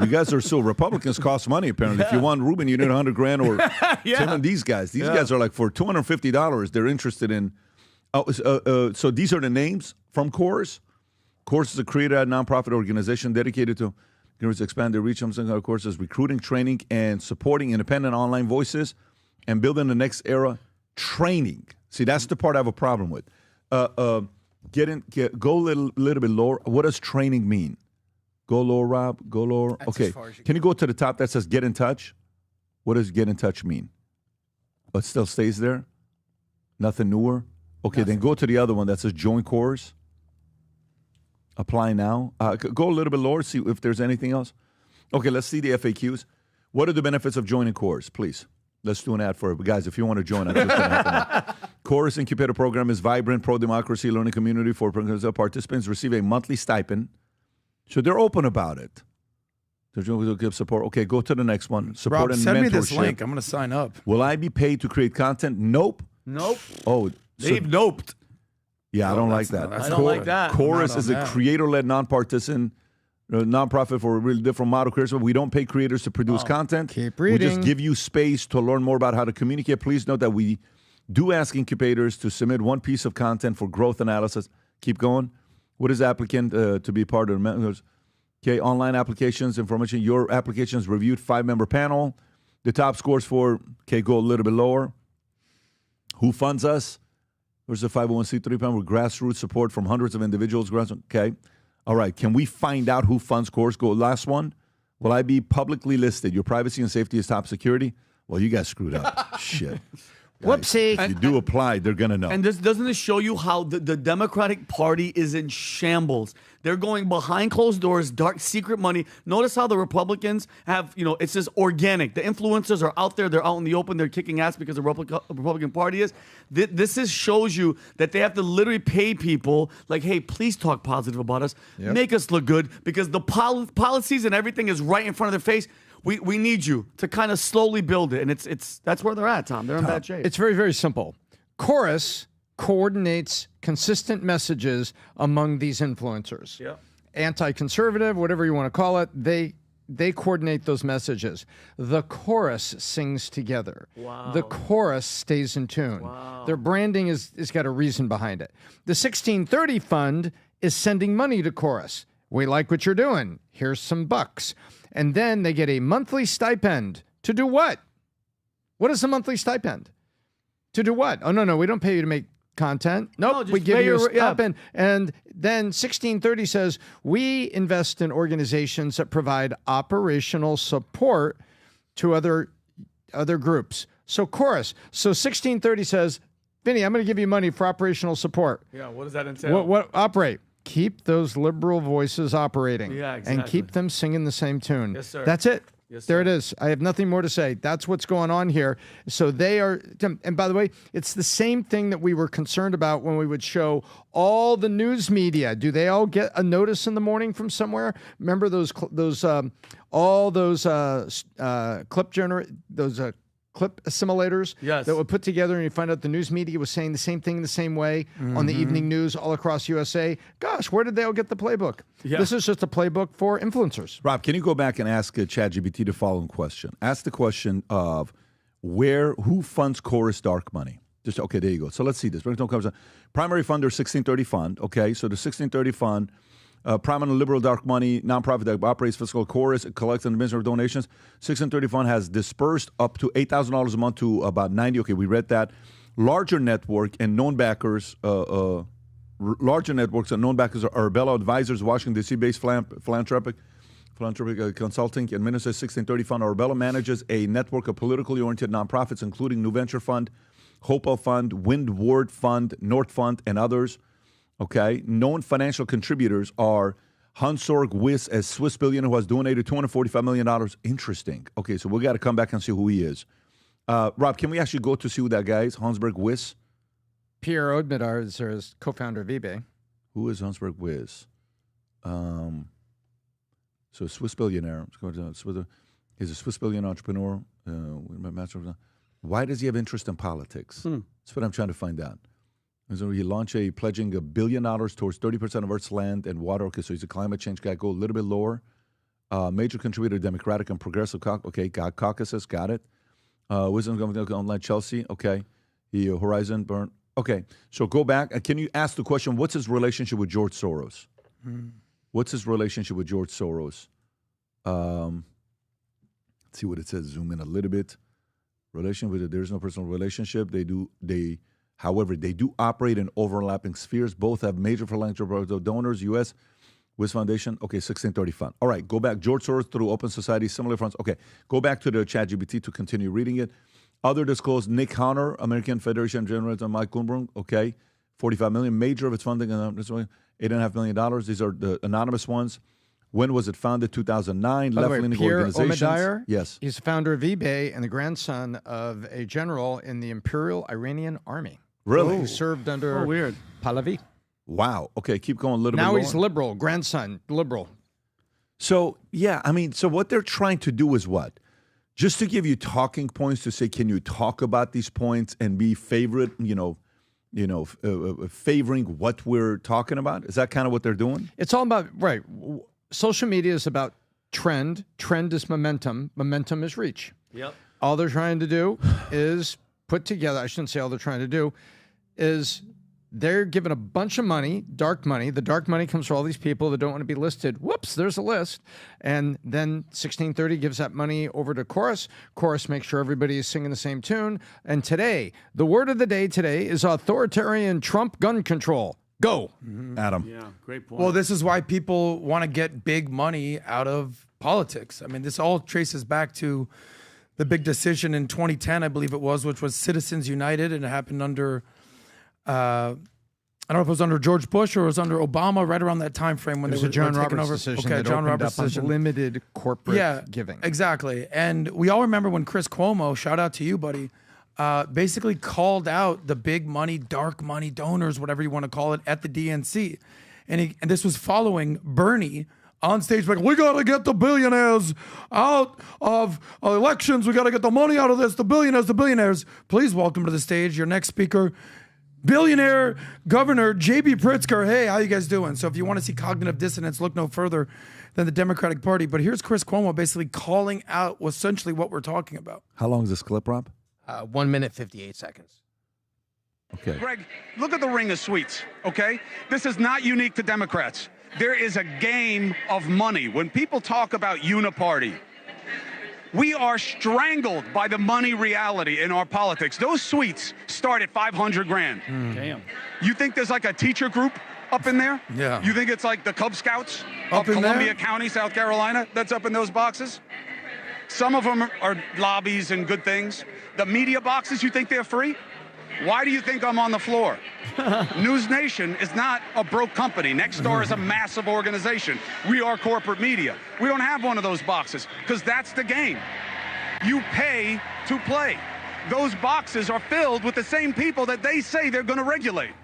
You guys are so Republicans cost money apparently. If you want Rubin, you need $100,000 or Tim and these guys. These guys are like for $250. They're interested in. So these are the names from Chorus. Chorus is a creator nonprofit organization dedicated to expand their reach. Of course, is recruiting, training, and supporting independent online voices and building the next era training. See, that's the part I have a problem with. Go a little bit lower. What does training mean? Go lower, Rob. Go lower. That's Okay. as far as you Can you go to the top that says get in touch? What does get in touch mean? It still stays there? Nothing newer? Okay, then go to the other one that says join Chorus. Apply now. Go a little bit lower, see if there's anything else. Okay, let's see the FAQs. What are the benefits of joining Chorus, please? Let's do an ad for it. Guys, if you want to join, I'm just going to happen. Chorus Incubator Program is vibrant, pro-democracy learning community for participants receive a monthly stipend. So they're open about it. They'll give support. Okay, go to the next one. Support Rob, and send mentorship. me this link. I'm going to sign up. Will I be paid to create content? Nope. Nope. Oh, They've noped. Yeah, I don't like that. I don't like that. Chorus is a creator-led, nonpartisan nonprofit for a really different model. But we don't pay creators to produce content. Keep We reading. just give you space to learn more about how to communicate. Please note that we do ask incubators to submit one piece of content for growth analysis. Keep going. What is applicant to be part of the members? Okay, online applications, information. Your application is reviewed, 5-member panel. The top scores for, okay, go a little bit lower. Who funds us? There's a 501c3 plan with grassroots support from hundreds of individuals. Okay. All right. Can we find out who funds Chorus? Go last one. Will I be publicly listed? Your privacy and safety is top security? Well, you guys screwed up. Shit. Whoopsie. If you do apply, they're going to know. And doesn't this show you how the Democratic Party is in shambles? They're going behind closed doors, dark secret money. Notice how the Republicans have, it's just organic. The influencers are out there. They're out in the open. They're kicking ass because the Republican Party is. This shows you that they have to literally pay people like, hey, please talk positive about us. Yep. Make us look good because the policies and everything is right in front of their face. We need you to kind of slowly build it. And that's where they're at, Tom. They're in bad shape. It's very, very simple. Chorus coordinates consistent messages among these influencers. Yeah. Anti-conservative, whatever you want to call it, they coordinate those messages. The chorus sings together. Wow. The chorus stays in tune. Wow. Their branding is got a reason behind it. The 1630 Fund is sending money to chorus. We like what you're doing. Here's some bucks. And then they get a monthly stipend. To do what? What is the monthly stipend? To do what? Oh, no, we don't pay you to make content. Nope, No, we give you a yeah. stipend. And then 1630 says, we invest in organizations that provide operational support to other groups. So chorus. So 1630 says, Vinny, I'm going to give you money for operational support. Yeah, what does that entail? What operate? Keep those liberal voices operating. Yeah, And exactly. keep them singing the same tune. Yes, sir. That's it. Yes, there sir. it is. I have nothing more to say. That's what's going on here. So they are, and by the way, it's the same thing that we were concerned about when we would show all the news media. Do they all get a notice in the morning from somewhere? Remember those clip assimilators Yes. that would put together, and you find out the news media was saying the same thing the same way on the evening news all across USA. Gosh, where did they all get the playbook? Yeah. This is just a playbook for influencers. Rob, can you go back and ask ChatGPT the following question? Ask the question of who funds chorus dark money? Okay, there you go. So let's see this. Primary funder 1630 Fund. Okay, so the 1630 Fund, prominent liberal dark money nonprofit that operates fiscal chorus, collects and administers donations. 1630 Fund has dispersed up to $8,000 a month to about 90. Okay, we read that. Larger network and known backers. Larger networks and known backers are Arbella Advisors, Washington D.C.-based philanthropic consulting and minister 1630 Fund. Arbella manages a network of politically oriented nonprofits, including New Venture Fund, Hopewell Fund, Windward Fund, North Fund, and others. Okay, known financial contributors are Hans-Jörg Wyss, a Swiss billionaire who has donated $245 million. Interesting. Okay, so we got to come back and see who he is. Rob, can we actually go to see who that guy is? Hans-Jörg Wyss? Pierre Oudemar is co-founder of eBay. Who is Hans-Jörg Wyss? So a Swiss billionaire. He's a Swiss billionaire entrepreneur. Why does he have interest in politics? That's what I'm trying to find out. So he launched pledging $1 billion towards 30% of Earth's land and water. Okay, so he's a climate change guy. Go a little bit lower. Major contributor to Democratic and Progressive caucuses. Got it. Wisdom online Chelsea. Okay. Horizon burn. Okay. So go back. Can you ask the question? What's his relationship with George Soros? What's his relationship with George Soros? Let's see what it says. Zoom in a little bit. There's no personal relationship. However, they do operate in overlapping spheres. Both have major philanthropic donors, U.S., Wyss Foundation. Okay, 1630 Fund. All right, go back. George Soros through Open Society, similar funds. Okay, go back to the ChatGPT to continue reading it. Other disclosed, Nick Honor, American Federation of Journalists, and Mike Bloomberg. Okay, $45 million. Major of its funding, $8.5 million. These are the anonymous ones. When was it founded? 2009. Left-leaning Pierre organizations. Omidyar, yes. He's the founder of eBay and the grandson of a general in the Imperial Iranian Army. Really? Who served under Pahlavi. Wow. Okay, keep going a little bit Now more. he's liberal, grandson, liberal. So, yeah, I mean, so what they're trying to do is what? Just to give you talking points to say, can you talk about these points and be favoring what we're talking about? Is that kind of what they're doing? It's all about, right. Social media is about trend. Trend is momentum. Momentum is reach. Yep. All they're trying to do is put together, I shouldn't say all they're trying to do, is they're given a bunch of money, dark money. The dark money comes from all these people that don't want to be listed. Whoops, there's a list. And then 1630 gives that money over to Chorus. Chorus makes sure everybody is singing the same tune. And today, the word of the day today is authoritarian Trump gun control. Go. Adam. Yeah, great point. Well, this is why people want to get big money out of politics. I mean, this all traces back to the big decision in 2010, I believe it was, which was Citizens United, and it happened under, I don't know if it was under George Bush or it was under Obama, right around that time frame when It was they a were John taking Roberts over. decision Okay, that John opened Roberts up decision. unlimited corporate giving. Exactly. And we all remember when Chris Cuomo, shout out to you, buddy, basically called out the big money, dark money donors, whatever you want to call it, at the DNC. And this was following Bernie on stage, like, we got to get the billionaires out of elections. We got to get the money out of this. The billionaires. Please welcome to the stage your next speaker, billionaire Governor J.B. Pritzker. Hey, how you guys doing? So if you want to see cognitive dissonance, look no further than the Democratic Party. But here's Chris Cuomo basically calling out essentially what we're talking about. How long is this clip, Rob? 1 minute, 58 seconds. Okay. Greg, look at the ring of sweets, okay? This is not unique to Democrats. There is a game of money. When people talk about uniparty, we are strangled by the money reality in our politics. Those sweets start at 500 grand. Damn. You think there's like a teacher group up in there? Yeah. You think it's like the Cub Scouts Up of in Columbia there? County, South Carolina, that's up in those boxes? Some of them are lobbies and good things. The media boxes, you think they're free? Why do you think I'm on the floor? News Nation is not a broke company. Nexstar is a massive organization. We are corporate media. We don't have one of those boxes because that's the game. You pay to play. Those boxes are filled with the same people that they say they're going to regulate.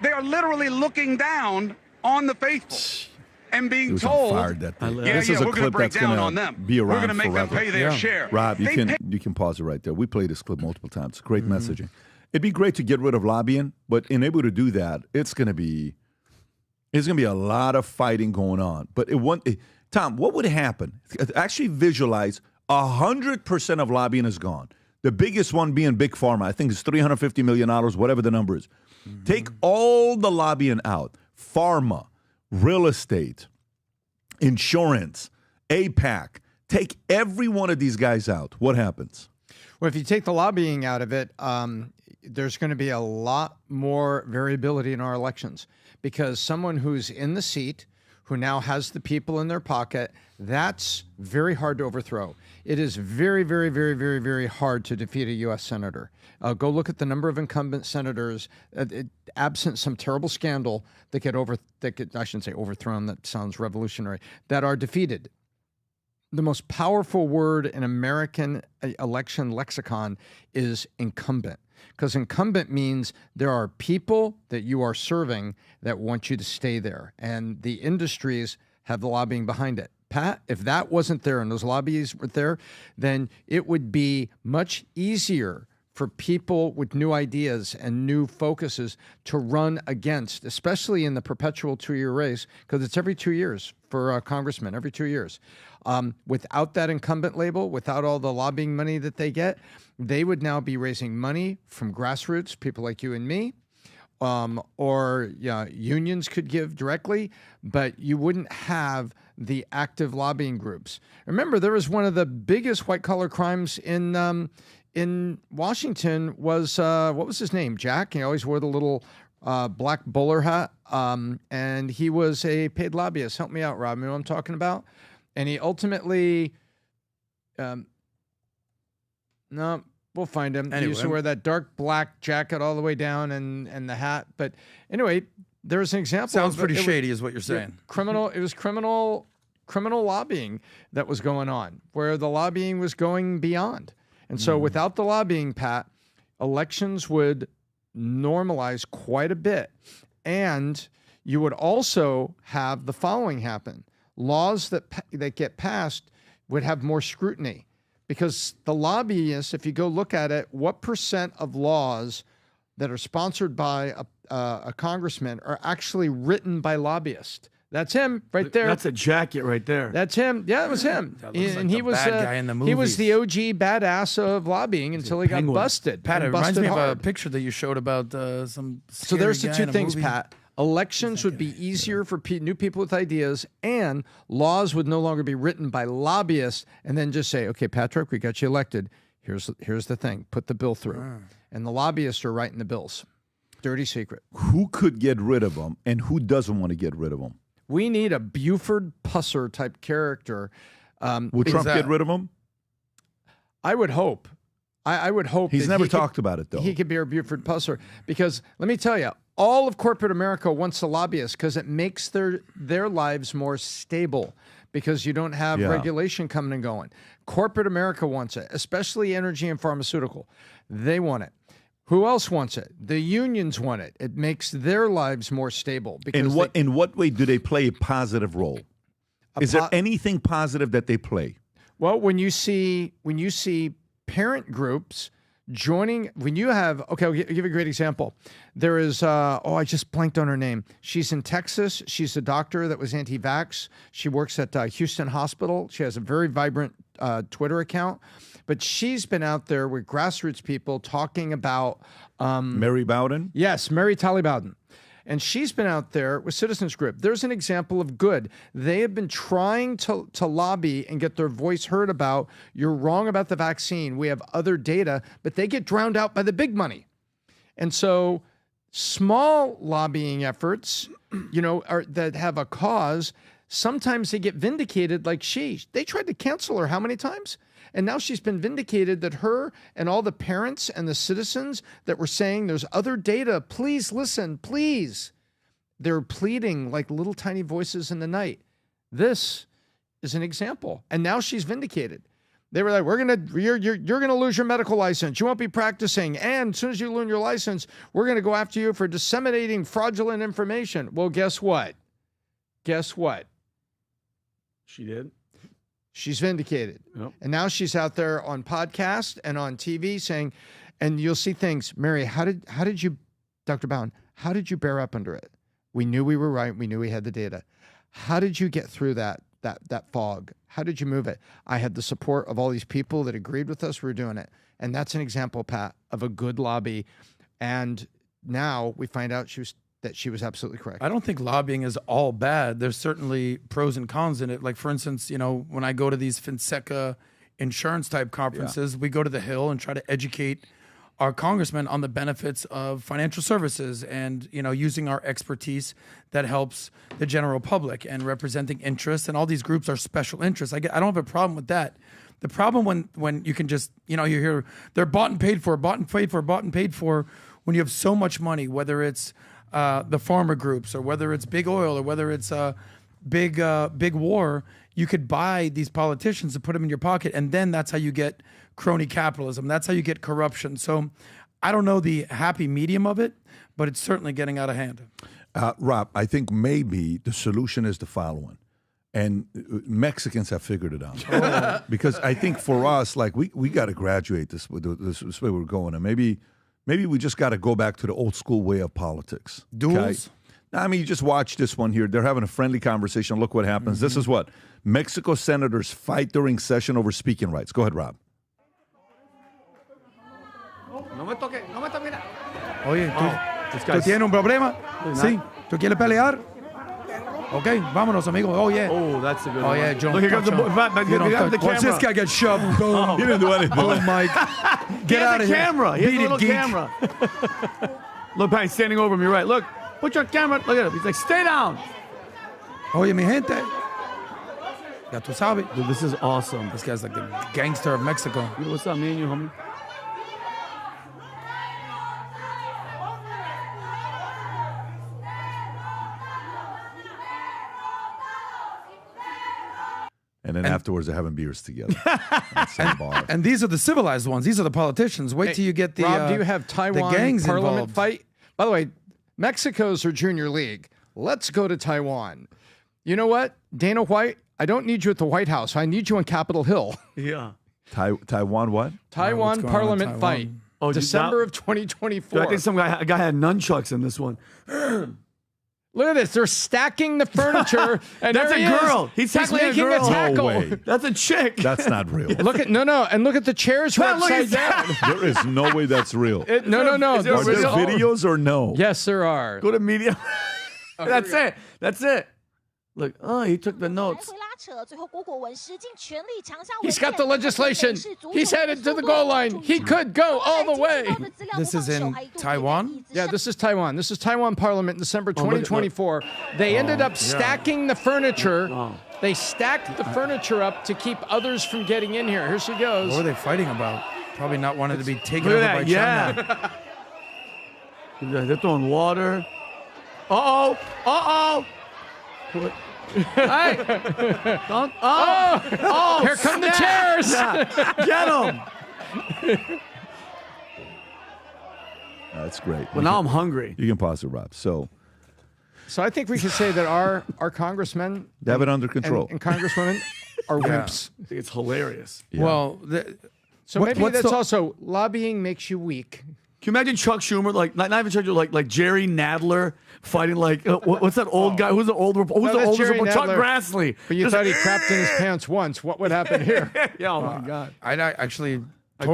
They are literally looking down on the faithful and being told, This is a we're going to clip break that's down going on to them. be We're around going to make them forever. pay their share. Rob, They pay- you can pause it right there. We played this clip multiple times. Great messaging. It'd be great to get rid of lobbying, but in able to do that, it's going to be a lot of fighting going on. But Tom, what would happen? Actually visualize 100% of lobbying is gone. The biggest one being Big Pharma. I think it's $350 million, whatever the number is. Take all the lobbying out. Pharma, real estate, insurance, APAC. Take every one of these guys out. What happens? Well, if you take the lobbying out of it, there's going to be a lot more variability in our elections because someone who's in the seat, who now has the people in their pocket, that's very hard to overthrow. It is very, very, very, very, very hard to defeat a U.S. senator. Go look at the number of incumbent senators, absent some terrible scandal, that get I shouldn't say overthrown, that sounds revolutionary, that are defeated. The most powerful word in American election lexicon is incumbent, because incumbent means there are people that you are serving that want you to stay there, and the industries have the lobbying behind it. Pat, if that wasn't there and those lobbies were there, then it would be much easier for people with new ideas and new focuses to run against, especially in the perpetual 2-year race, because it's every 2 years for congressmen, every 2 years. Without that incumbent label, without all the lobbying money that they get, they would now be raising money from grassroots, people like you and me, or unions could give directly, but you wouldn't have the active lobbying groups. Remember, there was one of the biggest white-collar crimes in Washington was, what was his name? Jack. He always wore the little black bowler hat, and he was a paid lobbyist. Help me out, Rob. You know what I'm talking about? And he ultimately, no, we'll find him. He used to wear that dark black jacket all the way down and the hat. But anyway, there's an example. Sounds pretty shady is what you're saying. It was criminal lobbying that was going on, where the lobbying was going beyond. And so without the lobbying, Pat, elections would normalize quite a bit. And you would also have the following happen. Laws that get passed would have more scrutiny, because the lobbyists, if you go look at it, what % of laws that are sponsored by a congressman are actually written by lobbyists? That's him right there. That's a jacket right there. That's him. Yeah, it was him. And he was bad guy in the he was movies. the OG badass of lobbying until he got busted. Pat, it and reminds busted me of a hard. picture that you showed about some So there's the scary guy two in a things, movie. Pat. Elections would be easier for new people with ideas, and laws would no longer be written by lobbyists and then just say, okay, Patrick, we got you elected. Here's the thing. Put the bill through. And the lobbyists are writing the bills. Dirty secret. Who could get rid of them and who doesn't want to get rid of them? We need a Buford Pusser type character. Would Trump get rid of them? I would hope. I would hope He's that never he talked about it, though. He could be our Buford Pusser, because let me tell you, all of corporate America wants the lobbyists because it makes their lives more stable, because you don't have regulation coming and going. Corporate America wants it, especially energy and pharmaceutical. They want it. Who else wants it? The unions want it. It makes their lives more stable. Because in what way do they play a positive role? Is there anything positive that they play? Well, when you see parent groups joining, when you have, okay, I'll give you a great example. There is, I just blanked on her name. She's in Texas. She's a doctor that was anti-vax. She works at Houston Hospital. She has a very vibrant Twitter account. But she's been out there with grassroots people talking about... Mary Bowden? Yes, Mary Talley Bowden. And she's been out there with Citizens Group. There's an example of good. They have been trying to lobby and get their voice heard about, you're wrong about the vaccine. We have other data, but they get drowned out by the big money. And so small lobbying efforts, that have a cause, sometimes they get vindicated like They tried to cancel her how many times? And now she's been vindicated that her and all the parents and the citizens that were saying there's other data, please listen, please. They're pleading like little tiny voices in the night. This is an example. And now she's vindicated. They were like, you're gonna lose your medical license. You won't be practicing. And as soon as you lose your license, we're gonna go after you for disseminating fraudulent information. Well, guess what? Guess what? She did. She's vindicated. Yep. And now she's out there on podcast and on TV saying, and you'll see things, Mary, how did you, Dr. Bowden, how did you bear up under it? We knew we were right. We knew we had the data. How did you get through that fog? How did you move it? I had the support of all these people that agreed with us. We were doing it. And that's an example, Pat, of a good lobby. And now we find out that she was absolutely correct. I don't think lobbying is all bad. There's certainly pros and cons in it. Like, for instance, when I go to these Finseca insurance type conferences, we go to the Hill and try to educate our congressmen on the benefits of financial services and, using our expertise that helps the general public and representing interests. And all these groups are special interests. I don't have a problem with that. The problem when you can just, you hear they're bought and paid for, when you have so much money, whether it's the farmer groups, or whether it's big oil, or whether it's big war, you could buy these politicians and put them in your pocket, and then that's how you get crony capitalism. That's how you get corruption. So I don't know the happy medium of it, but it's certainly getting out of hand. Rob, I think maybe the solution is the following, and Mexicans have figured it out. Because I think for us, like we got to graduate this way we're going, and maybe we just got to go back to the old school way of politics. Duels? Okay? I mean, you just watch this one here. They're having a friendly conversation. Look what happens. This is what Mexico senators fight during session over speaking rights. Go ahead, Rob. No me toque, no me toque. Oye, ¿tú tienes un problema? Sí. ¿Tú quieres pelear? Okay, vámonos, amigo. Oh, yeah. Oh, that's a good one. Oh, yeah, John. Look, here comes the Watch this guy get shoved. Boom. He didn't do anything. Oh, Mike. Get out of here. Camera. He has a little geek. camera. Look, Pat, he's standing over him. You're right. Look, put your camera. Look at him. He's like, stay down. Oye, mi gente. Ya tú sabes. Dude, this is awesome. This guy's like the gangster of Mexico. Yo, what's up, me and you, homie? And then afterwards, they're having beers together. And these are the civilized ones. These are the politicians. Wait till you get the Rob, do you have Taiwan the gangs parliament involved. fight? By the way, Mexico's her junior league. Let's go to Taiwan. You know what? Dana White, I don't need you at the White House. I need you on Capitol Hill. Yeah. Taiwan what? Taiwan parliament fight. Oh, December of 2024. I think a guy had nunchucks in this one. Look at this. They're stacking the furniture. And that's there a girl. He's making a tackle. No way. That's a chick. That's not real. Look at and look at the chairs are upside down. There is no way that's real. No. Are there videos or no? Yes, there are. Go to media. That's it. That's it. Look, he took the notes. He's got the legislation. He's headed to the goal line. He could go all the way. This is in Taiwan? Yeah, this is Taiwan. This is Taiwan Parliament in December 2024. They ended up stacking the furniture They stacked the furniture up to keep others from getting in here. Here she goes. What were they fighting about? Probably not wanting to be taken Look over at by that, China. yeah. They're throwing water. Uh-oh. Uh-oh. Hey. Don't. Oh. Here come the chairs. Yeah. Get them. That's great. Well, now I'm hungry. You can pause it, Rob. So I think we can say that our congressmen they have it under control. and congresswomen are wimps. I think it's hilarious. Yeah. Well, So maybe that's also lobbying makes you weak. Can you imagine Chuck Schumer, like not even Chuck Schumer, like Jerry Nadler fighting like what's that old guy? Who's the old? Who's the that's oldest Jerry reporter? Chuck Nadler. Grassley. But you thought he crapped in his pants once. What would happen here? Yeah, oh my God. I actually I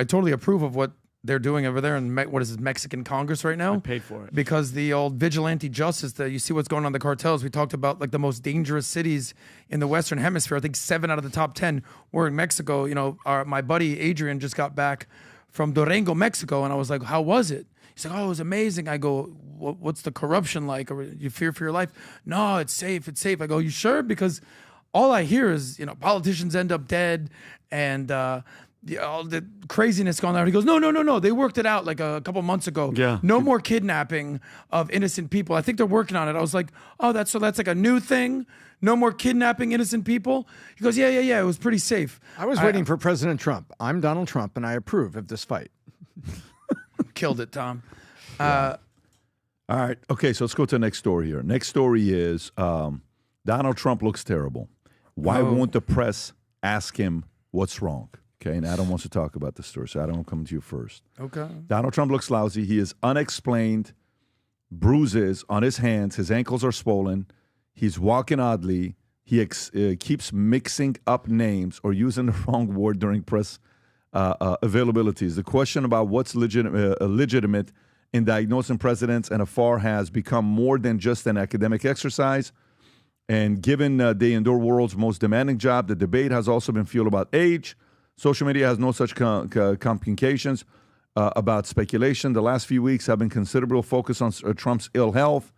totally approve of what they're doing over there in what is it, Mexican Congress right now? I paid for it. Because the old vigilante justice that you see what's going on in the cartels. We talked about like the most dangerous cities in the Western Hemisphere. I think 7 out of the top 10 were in Mexico. You know, my buddy Adrian just got back from Durango, Mexico, and I was like, "How was it?" He's like, "Oh, it was amazing." I go, "What's the corruption like? Or you fear for your life?" "No, it's safe. It's safe." I go, "You sure?" Because all I hear is, you know, politicians end up dead and all the craziness going on. He goes, no. They worked it out like a couple months ago. Yeah. No more kidnapping of innocent people. I think they're working on it. I was like, oh, that's like a new thing. No more kidnapping innocent people. He goes, yeah. It was pretty safe. I was waiting for President Trump. I'm Donald Trump, and I approve of this fight. Killed it, Tom. All right. Okay, so let's go to the next story here. Next story is Donald Trump looks terrible. Why won't the press ask him what's wrong? Okay, and Adam wants to talk about this story, so Adam, I'm coming to you first. Okay. Donald Trump looks lousy. He has unexplained bruises on his hands. His ankles are swollen. He's walking oddly. He keeps mixing up names or using the wrong word during press availabilities. The question about what's legitimate in diagnosing presidents and afar has become more than just an academic exercise. And given they endure world's most demanding job, the debate has also been fueled about age. Social media has no such complications about speculation. The last few weeks have been considerable focus on Trump's ill health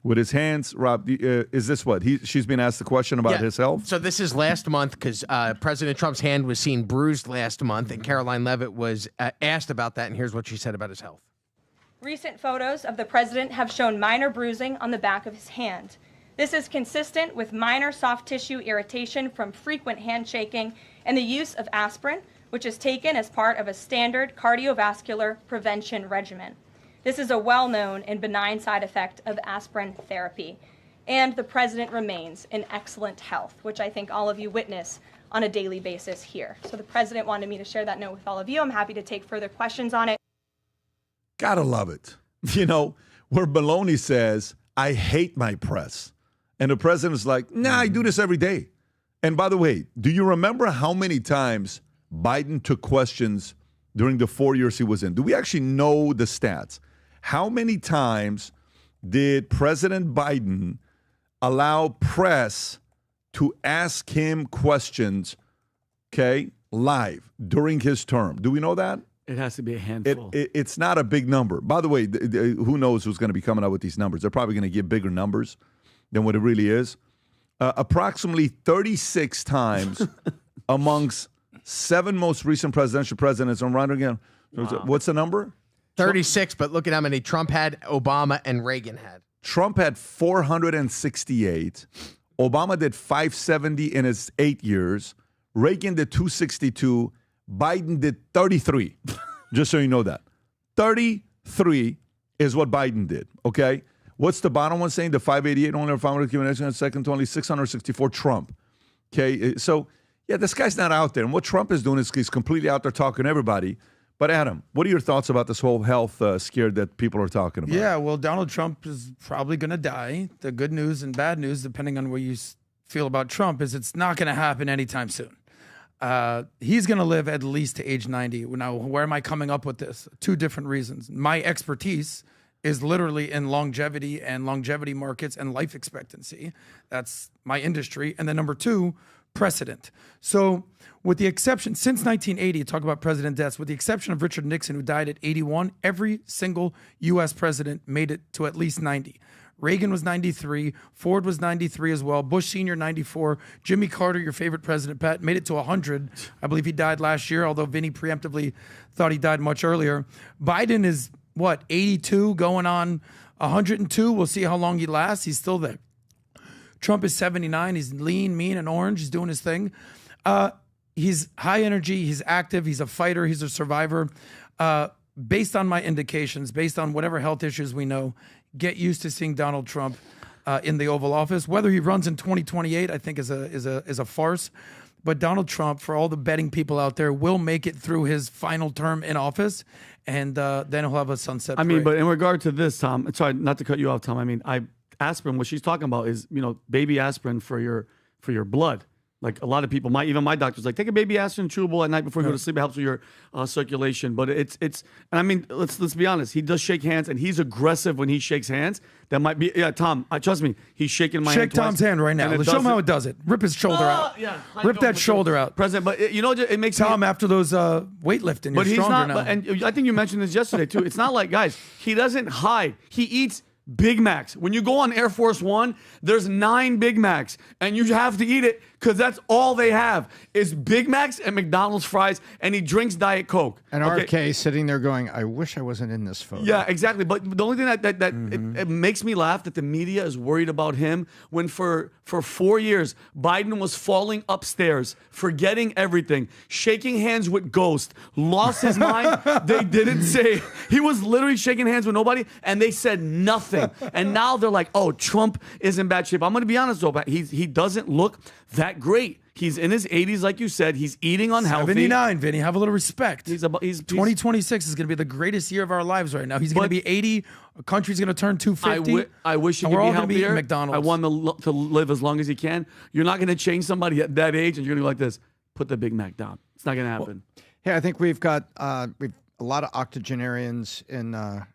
with his hands. Rob, is this what? She's been asked the question about his health? So this is last month because President Trump's hand was seen bruised last month, and Caroline Leavitt was asked about that, and here's what she said about his health. Recent photos of the president have shown minor bruising on the back of his hand. This is consistent with minor soft tissue irritation from frequent handshaking and the use of aspirin, which is taken as part of a standard cardiovascular prevention regimen. This is a well-known and benign side effect of aspirin therapy. And the president remains in excellent health, which I think all of you witness on a daily basis here. So the president wanted me to share that note with all of you. I'm happy to take further questions on it. Gotta love it. You know, where Baloney says, I hate my press. And the president's like, nah, I do this every day. And by the way, do you remember how many times Biden took questions during the 4 years he was in? Do we actually know the stats? How many times did President Biden allow press to ask him questions, okay, live during his term? Do we know that? It has to be a handful. It's not a big number. By the way, who knows who's going to be coming out with these numbers? They're probably going to give bigger numbers than what it really is. Approximately 36 times amongst 7 most recent presidential presidents. I'm running again. Wow. What's the number? 36, but look at how many Trump had, Obama, and Reagan had. Trump had 468. Obama did 570 in his 8 years. Reagan did 262. Biden did 33. Just so you know that. 33 is what Biden did, okay? What's the bottom one saying? The 588 only 500 Cuban second to only 664 Trump. Okay, so yeah, this guy's not out there. And what Trump is doing is he's completely out there talking to everybody. But Adam, what are your thoughts about this whole health scare that people are talking about? Yeah, well, Donald Trump is probably going to die. The good news and bad news, depending on where you feel about Trump, is it's not going to happen anytime soon. He's going to live at least to age 90. Now, where am I coming up with this? 2 different reasons. My expertise is literally in longevity and longevity markets and life expectancy. That's my industry. And then number 2, precedent. So with the exception, since 1980, talk about president deaths, with the exception of Richard Nixon, who died at 81, every single U.S. president made it to at least 90. Reagan was 93. Ford was 93 as well. Bush Sr., 94. Jimmy Carter, your favorite president, Pat, made it to 100. I believe he died last year, although Vinny preemptively thought he died much earlier. Biden is, 82, going on 102. We'll see how long he lasts. He's still there. Trump is 79. He's lean, mean, and orange. He's doing his thing. He's high energy. He's active. He's a fighter. He's a survivor. Based on my indications, based on whatever health issues we know, get used to seeing Donald Trump in the Oval Office. Whether he runs in 2028, I think is a farce. But Donald Trump, for all the betting people out there, will make it through his final term in office, and then he'll have a sunset parade. I mean, but in regard to this, Tom, sorry, not to cut you off, Tom. I mean, aspirin, what she's talking about is, baby aspirin for your blood. Like a lot of people, even my doctor's like, take a baby aspirin chewable at night before you go to sleep. It helps with your circulation. But it's, and I mean, let's be honest. He does shake hands, and he's aggressive when he shakes hands. That might be, Tom. Trust me, he's shaking my hand. Shake Tom's hand right now. Let's show him how it does it. Rip his shoulder out. Yeah, rip that shoulder out. President, but it makes Tom after those weightlifting. But you're he's stronger not. now. And I think you mentioned this yesterday too. It's not like, guys, he doesn't hide. He eats Big Macs. When you go on Air Force One, there's 9 Big Macs, and you have to eat it because that's all they have is Big Macs and McDonald's fries, and he drinks Diet Coke. And RFK sitting there going, I wish I wasn't in this photo. Yeah, exactly. But the only thing that it makes me laugh that the media is worried about him when for 4 years, Biden was falling upstairs, forgetting everything, shaking hands with ghosts, lost his mind. They didn't say, he was literally shaking hands with nobody, and they said nothing. And now they're like, oh, Trump is in bad shape. I'm going to be honest, though, but he doesn't look that great. He's in his 80s, like you said. He's eating unhealthy. 79, Vinny. Have a little respect. 2026 is going to be the greatest year of our lives right now. He's going to be 80. A country's going to turn 250. I wish he could we're be all healthier. Be McDonald's. I want him to live as long as he can. You're not going to change somebody at that age, and you're going to be like this. Put the Big Mac down. It's not going to happen. Hey, I think we've got a lot of octogenarians in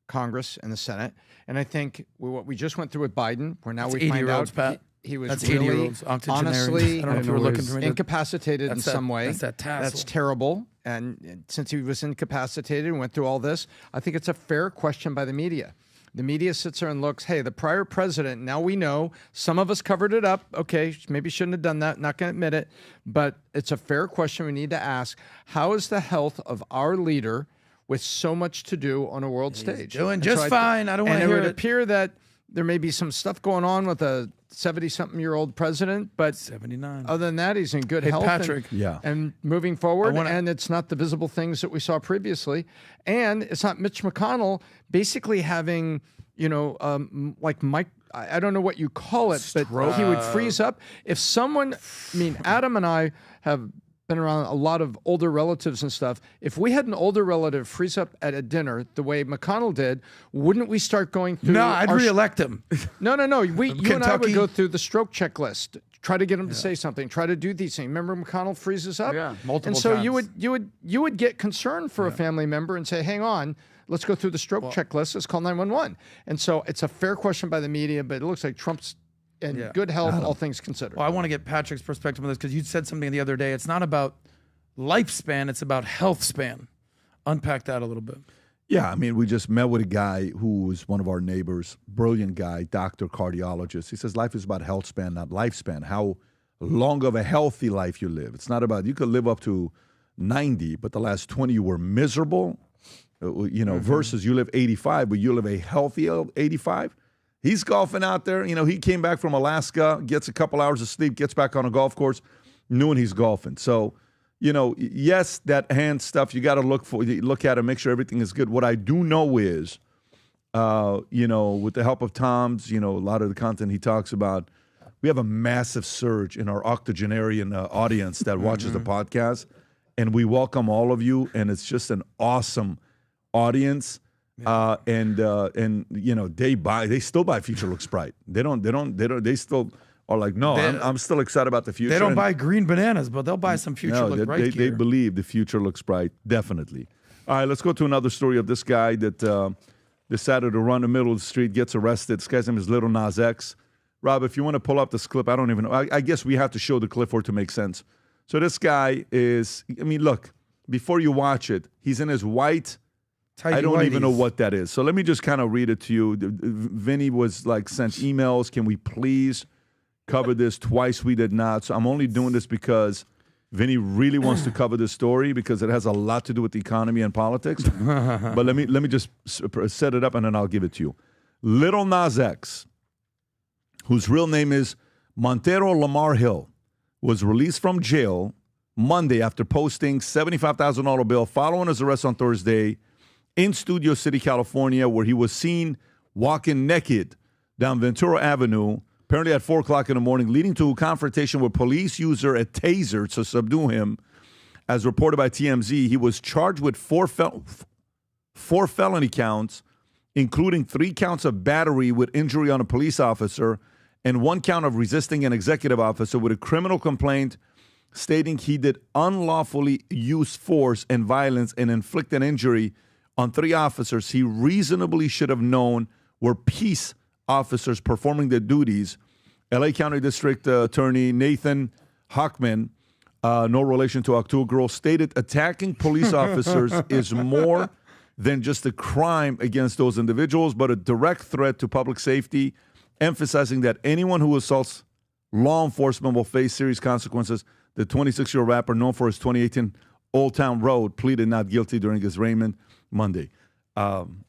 Congress and the Senate. And I think what we just went through with Biden, where now we find out Pat. He was That's really, honestly, I don't know if you were looking for me. incapacitated in some way. That's that tassel. That's terrible. And since he was incapacitated and went through all this, I think it's a fair question by the media. The media sits there and looks, hey, the prior president, now we know, some of us covered it up. Okay, maybe shouldn't have done that, not going to admit it. But it's a fair question we need to ask. How is the health of our leader with so much to do on a world stage? Doing just fine. I don't want to hear it. And it would appear that there may be some stuff going on with a 70-something-year-old president, but 79. Other than that, he's in good health. Patrick. And moving forward, and it's not the visible things that we saw previously. And it's not Mitch McConnell basically having, like Mike, I don't know what you call it, but he would freeze up. If someone, Adam and I have been around a lot of older relatives and stuff. If we had an older relative freeze up at a dinner the way McConnell did, wouldn't we start going through? No, I'd reelect him. No. You and I would go through the stroke checklist, try to get him to say something, try to do these things. Remember, McConnell freezes up. Multiple and so times. you would get concerned for a family member and say, "Hang on, let's go through the stroke checklist. Let's call 911." And so it's a fair question by the media, but it looks like Trump's in good health, all things considered. Well, I want to get Patrick's perspective on this because you said something the other day. It's not about lifespan; it's about health span. Unpack that a little bit. Yeah, we just met with a guy who was one of our neighbors, brilliant guy, doctor, cardiologist. He says life is about health span, not lifespan. How long of a healthy life you live. It's not about, you could live up to 90, but the last 20 you were miserable, versus you live 85, but you live a healthy 85. He's golfing out there. You know, he came back from Alaska, gets a couple hours of sleep, gets back on a golf course, knowing he's golfing. So, yes, that hand stuff, you got to look at it, make sure everything is good. What I do know is, with the help of Tom's, a lot of the content he talks about, we have a massive surge in our octogenarian audience that watches the podcast, and we welcome all of you, and it's just an awesome audience. They still buy Future Looks Bright. They still are like, no, I'm still excited about the future. They don't buy green bananas, but they'll buy some Future Look Bright They believe the future looks bright, definitely. All right, let's go to another story of this guy that decided to run the middle of the street, gets arrested. This guy's name is Lil Nas X. Rob, if you want to pull up this clip, I don't even know. I guess we have to show the clip for it to make sense. So this guy is, look, before you watch it, he's in his white Tighty I don't even know whities. what that is. So let me just kind of read it to you. Vinny was like sent emails. Can we please cover this? Twice we did not. So I'm only doing this because Vinny really wants to cover this story because it has a lot to do with the economy and politics. But let me just set it up and then I'll give it to you. Lil Nas X, whose real name is Montero Lamar Hill, was released from jail Monday after posting $75,000 bail following his arrest on Thursday in Studio City, California, where he was seen walking naked down Ventura Avenue, apparently at 4 o'clock in the morning, leading to a confrontation where police used a taser to subdue him. As reported by TMZ, he was charged with four felony counts, including 3 counts of battery with injury on a police officer and 1 count of resisting an executive officer with a criminal complaint stating he did unlawfully use force and violence and inflict an injury on 3 officers he reasonably should have known were peace officers performing their duties. LA County District Attorney Nathan Hochman, no relation to October Girl, stated attacking police officers is more than just a crime against those individuals, but a direct threat to public safety, emphasizing that anyone who assaults law enforcement will face serious consequences. The 26-year-old rapper, known for his 2018 Old Town Road, pleaded not guilty during his arraignment Monday.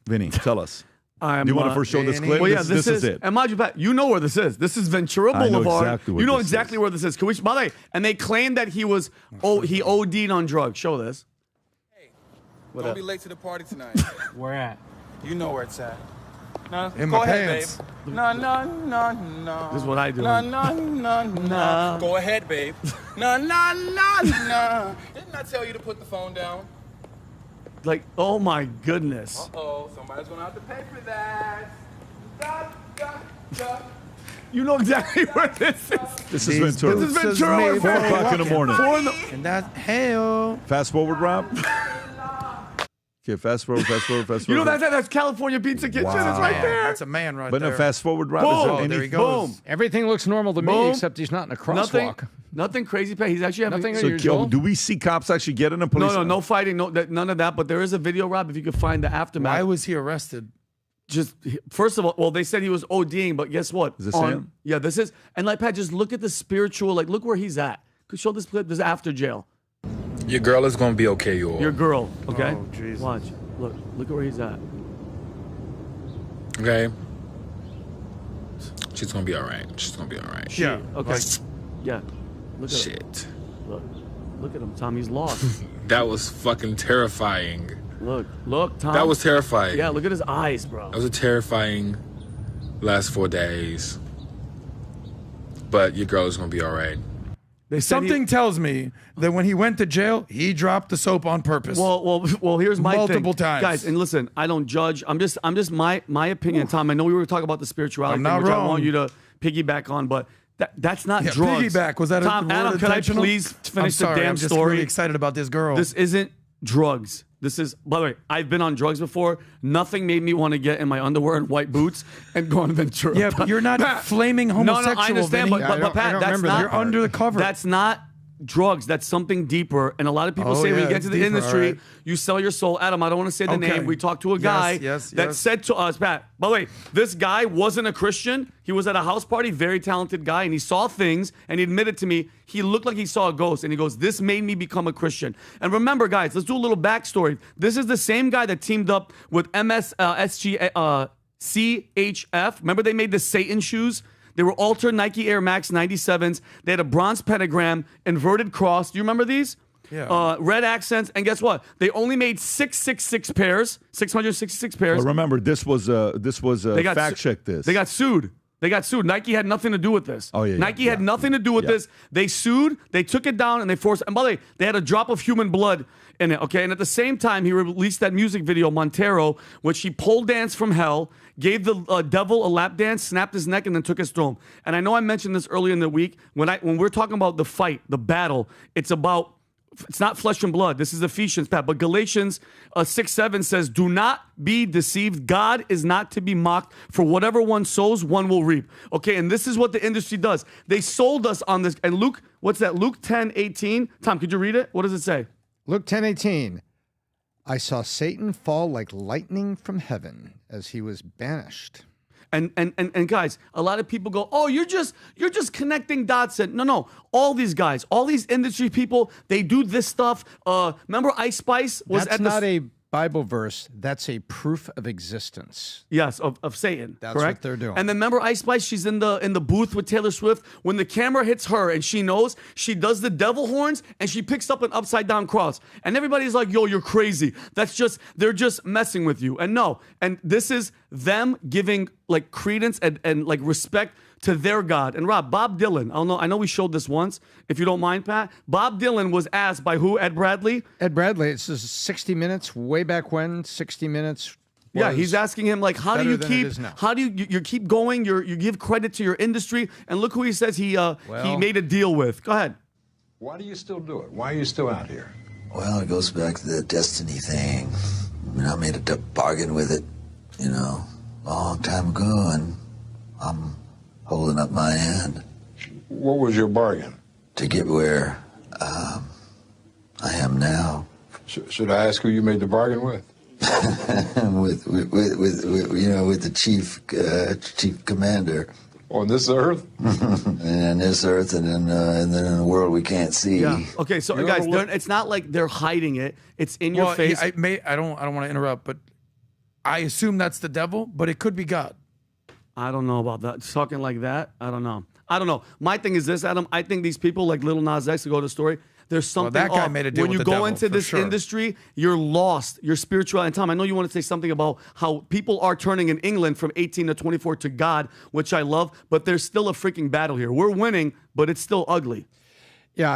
Vinny, tell us. Do you want to first show this clip? Well, yeah, this is it. And mind you, Pat, you know where this is. This is Ventura I know Boulevard. exactly where you know this exactly where this is. Can we, by the way, and they claim that he OD'd on drugs. Show this. Don't be late to the party tonight. Where at? You know where it's at. No, In go my ahead, pants. babe. No. This is what I do. No. Go ahead, babe. No. Didn't I tell you to put the phone down? Like, oh my goodness. Uh-oh, somebody's gonna have to pay for that. Da. You know exactly where this is. This is Ventura. This is Ventura. 4 o'clock in the morning. And that's hell. Fast forward, Rob. Okay, fast forward. You know that's California Pizza Kitchen. Wow. It's right there. That's a man right But there. no, fast forward, Rob. Boom. Is there There he any- goes. Boom. Everything looks normal to me, Boom. except he's not in a crosswalk. Nothing crazy, Pat. He's actually having Nothing So, unusual. do we see cops actually get in a police? no fighting, none of that. But there is a video, Rob, if you could find the aftermath. Why was he arrested? First of all, well, they said he was ODing, but guess what? Is this him? Yeah, this is. And like, Pat, just look at the spiritual, like, look where he's at. Could show this clip. This is after jail. Your girl is gonna be okay, you all. Your girl, okay? Oh, Jesus. Watch. Look at where he's at. Okay. She's gonna be all right. She's gonna be all right. Yeah. Okay. Yeah. Look at him. Shit. Look at him, Tom. He's lost. That was fucking terrifying. Look, Tom. That was terrifying. Yeah, look at his eyes, bro. That was a terrifying last 4 days. But your girl is gonna be all right. Something tells me that when he went to jail, he dropped the soap on purpose. Well. Here's my multiple thing. times, guys. And listen, I don't judge. I'm just my opinion, Tom. I know we were talking about the spirituality I'm thing, not which I wrong. want you to piggyback on, but that's not Yeah, drugs. piggyback. Was that a Tom? word Adam, can I intentional? please finish I'm sorry, the damn I'm just story? really excited about this girl. This isn't drugs. This is, by the way, I've been on drugs before. Nothing made me want to get in my underwear and white boots and go on Ventura. Yeah, but you're not flaming homosexual. No, I understand, Vinny. but Pat, that's not. You're under the cover. That's not drugs. That's something deeper. And a lot of people say when you get to the industry, right. you sell your soul. Adam, I don't want to say the Okay. name. We talked to a guy that said to us, Pat, by the way, this guy wasn't a Christian. He was at a house party, very talented guy, and he saw things, and he admitted to me he looked like he saw a ghost, and he goes, this made me become a Christian. And remember, guys, let's do a little backstory. This is the same guy that teamed up with CHF. Remember they made the Satan shoes? They were altered Nike Air Max 97s. They had a bronze pentagram, inverted cross. Do you remember these? Yeah. Red accents. And guess what? They only made 666 pairs, 666 pairs. Well, remember, this was They got fact check this. They got sued. Nike had nothing to do with this. Oh, yeah. Nike had nothing to do with this. They sued. They took it down, and they forced. And by the way, they had a drop of human blood in it. Okay, and at the same time, he released that music video, Montero, which he pole danced from hell, gave the devil a lap dance, snapped his neck, and then took his throne. And I know I mentioned this earlier in the week when we're talking about the fight, the battle. It's not flesh and blood. This is Ephesians, Pat. But Galatians 6:7 says, do not be deceived. God is not to be mocked. For whatever one sows, one will reap. Okay, and this is what the industry does. They sold us on this. And Luke, what's that? Luke 10:18. Tom, could you read it? What does it say? Luke 10:18. I saw Satan fall like lightning from heaven as he was banished. And guys, a lot of people go, oh, you're just connecting dots. And no, all these guys, all these industry people, they do this stuff. Remember Ice Spice was That's at not a Bible verse. That's a proof of existence. Yes, of Satan. That's correct? what they're doing. And then remember Ice Spice, she's in the booth with Taylor Swift. When the camera hits her and she knows, she does the devil horns and she picks up an upside down cross. And everybody's like, yo, you're crazy. They're just messing with you. And no, and this is them giving like credence and like respect to their God. And Rob, Bob Dylan, I know we showed this once, if you don't mind, Pat. Bob Dylan was asked by who? Ed Bradley? Ed Bradley, it's 60 Minutes, way back when, 60 Minutes. Yeah, he's asking him like, how do you keep going? You give credit to your industry, and look who he says he made a deal with. Go ahead. Why do you still do it? Why are you still out here? Well, it goes back to the destiny thing. I mean, I made a bargain with it, a long time ago, and I'm holding up my end. What was your bargain? To get where I am now. Should I ask who you made the bargain with? with the chief commander. On this earth? And this earth, and then in the world we can't see. Yeah. Okay, so guys, it's not like they're hiding it. It's in your face. I don't want to interrupt, but I assume that's the devil, but it could be God. I don't know about that. Talking like that, I don't know. My thing is this, Adam. I think these people like Lil Nas X, to go to the story, there's something that guy off. made a deal when with you the go devil, into for this sure. industry, you're lost. You're spiritual. And Tom, I know you want to say something about how people are turning in England from 18 to 24 to God, which I love, but there's still a freaking battle here. We're winning, but it's still ugly. Yeah,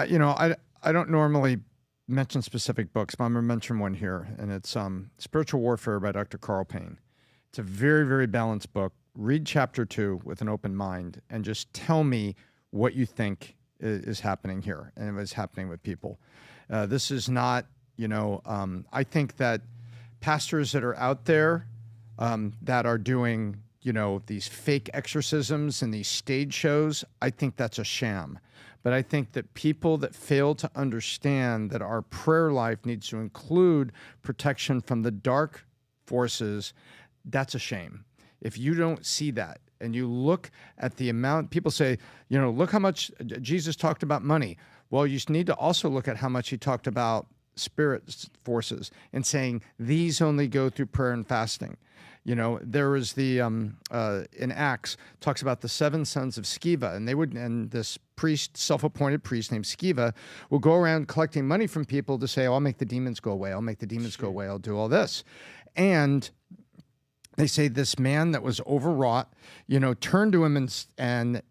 I don't normally mention specific books, but I'm going to mention one here, and it's Spiritual Warfare by Dr. Carl Payne. It's a very, very balanced book. Read chapter 2 with an open mind and just tell me what you think is happening here and is happening with people. This is not, I think that pastors that are out there that are doing, these fake exorcisms and these stage shows, I think that's a sham. But I think that people that fail to understand that our prayer life needs to include protection from the dark forces, that's a shame. If you don't see that and you look at the amount, people say, look how much Jesus talked about money. Well, you need to also look at how much he talked about spirit forces and saying these only go through prayer and fasting. There was the, in Acts, talks about the 7 sons of Sceva, and this priest, self-appointed priest named Sceva, will go around collecting money from people to say, I'll make the demons go away. I'll make the demons go away. I'll do all this. And they say this man that was overwrought, turned to him and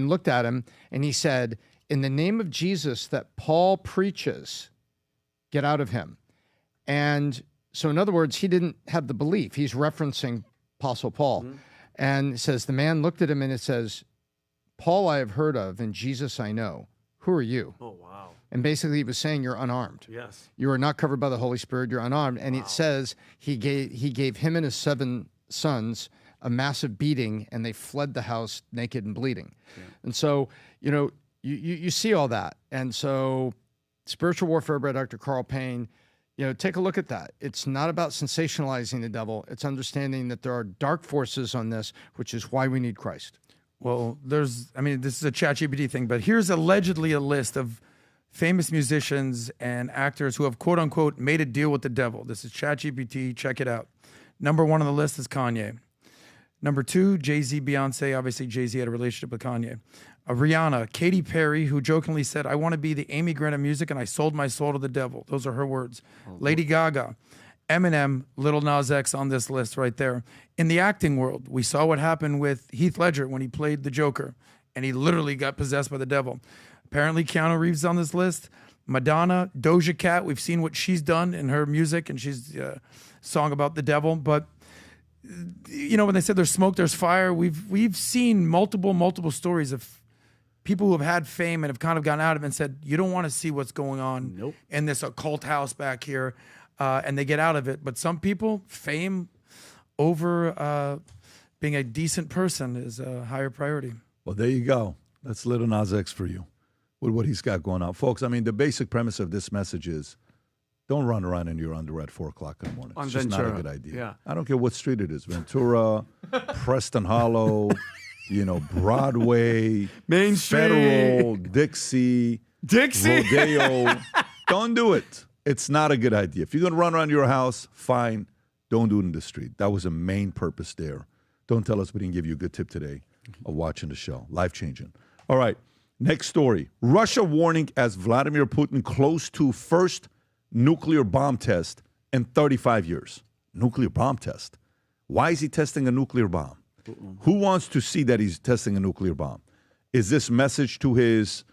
looked at him, and he said, in the name of Jesus that Paul preaches, get out of him. And so in other words, he didn't have the belief. He's referencing Apostle Paul. Mm-hmm. And it says, the man looked at him and it says, Paul I have heard of, and Jesus I know. Who are you? Oh, wow. And basically he was saying you're unarmed. Yes. You are not covered by the Holy Spirit. You're unarmed. And it says he gave him and his 7 sons a massive beating, and they fled the house naked and bleeding. Yeah. And so, you see all that. And so Spiritual Warfare by Dr. Carl Payne, take a look at that. It's not about sensationalizing the devil. It's understanding that there are dark forces on this, which is why we need Christ. Well, this is a ChatGPT thing, but here's allegedly a list of famous musicians and actors who have, quote unquote, made a deal with the devil. This is ChatGPT. Check it out. Number 1 on the list is Kanye. Number 2, Jay-Z, Beyonce. Obviously, Jay-Z had a relationship with Kanye. Rihanna, Katy Perry, who jokingly said, I want to be the Amy Grant of music, and I sold my soul to the devil. Those are her words. Lady Gaga, Eminem, Lil Nas X on this list right there. In the acting world, we saw what happened with Heath Ledger when he played the Joker, and he literally got possessed by the devil. Apparently, Keanu Reeves is on this list. Madonna, Doja Cat, we've seen what she's done in her music, and she's a song about the devil. But, when they said there's smoke, there's fire, we've seen multiple stories of people who have had fame and have kind of gotten out of it and said, you don't want to see what's going on in this occult house back here, and they get out of it. But some people, fame over being a decent person is a higher priority. Well, there you go. That's Lil Nas X for you with what he's got going on. Folks, the basic premise of this message is don't run around in your underwear at 4 o'clock in the morning. On It's just not a Ventura. good idea. Yeah. I don't care what street it is. Ventura, Preston Hollow, Broadway, Main Street. Federal, Dixie, Rodeo. Don't do it. It's not a good idea. If you're going to run around your house, fine. Don't do it in the street. That was the main purpose there. Don't tell us we didn't give you a good tip today of watching the show. Life-changing. All right. Next story. Russia warning as Vladimir Putin close to first nuclear bomb test in 35 years. Nuclear bomb test. Why is he testing a nuclear bomb? Who wants to see that he's testing a nuclear bomb? Is this message to his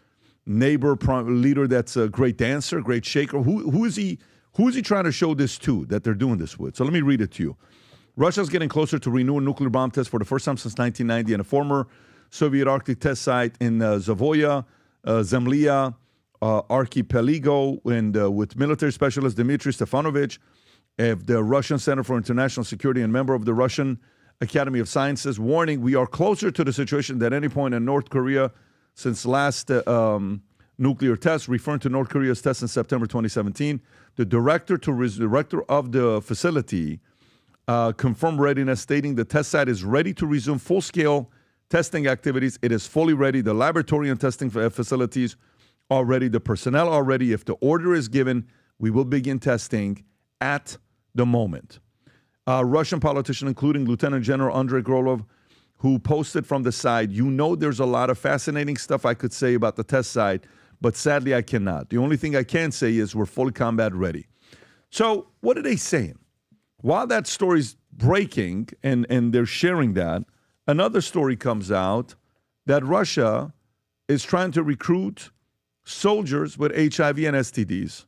neighbor leader that's a great dancer, great shaker? Who is he trying to show this to, that they're doing this with? So let me read it to you. Russia's getting closer to renewing nuclear bomb tests for the first time since 1990 in a former Soviet Arctic test site in Zavoya, Zemlya, Archipelago, and with military specialist Dmitry Stefanovich of the Russian Center for International Security and member of the Russian Academy of Sciences, warning we are closer to the situation than any point in North Korea since last nuclear test, referring to North Korea's test in September 2017. The director of the facility confirmed readiness, stating the test site is ready to resume full-scale testing activities. It is fully ready. The laboratory and testing facilities are ready. The personnel are ready. If the order is given, we will begin testing at the moment. Russian politician, including Lieutenant General Andrei Grolov, who posted from the side, there's a lot of fascinating stuff I could say about the test site, but sadly I cannot. The only thing I can say is we're fully combat ready. So what are they saying? While that story's breaking and they're sharing that, another story comes out that Russia is trying to recruit soldiers with HIV and STDs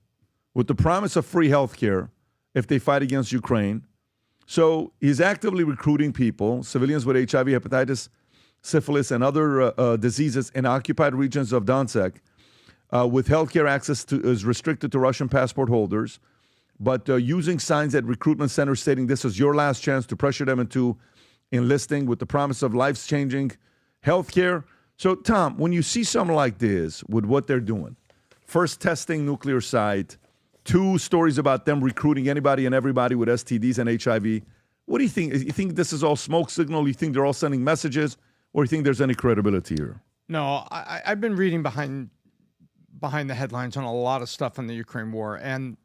with the promise of free health care if they fight against Ukraine. So he's actively recruiting people, civilians with HIV, hepatitis, syphilis, and other diseases in occupied regions of Donetsk with healthcare access is restricted to Russian passport holders, but using signs at recruitment centers stating this is your last chance to pressure them into enlisting with the promise of life-changing healthcare. So, Tom, when you see something like this with what they're doing, first testing nuclear site, 2 stories about them recruiting anybody and everybody with STDs and HIV, what do you think? You think this is all smoke signal? You think they're all sending messages? Or you think there's any credibility here? No, I've been reading behind the headlines on a lot of stuff on the Ukraine war, and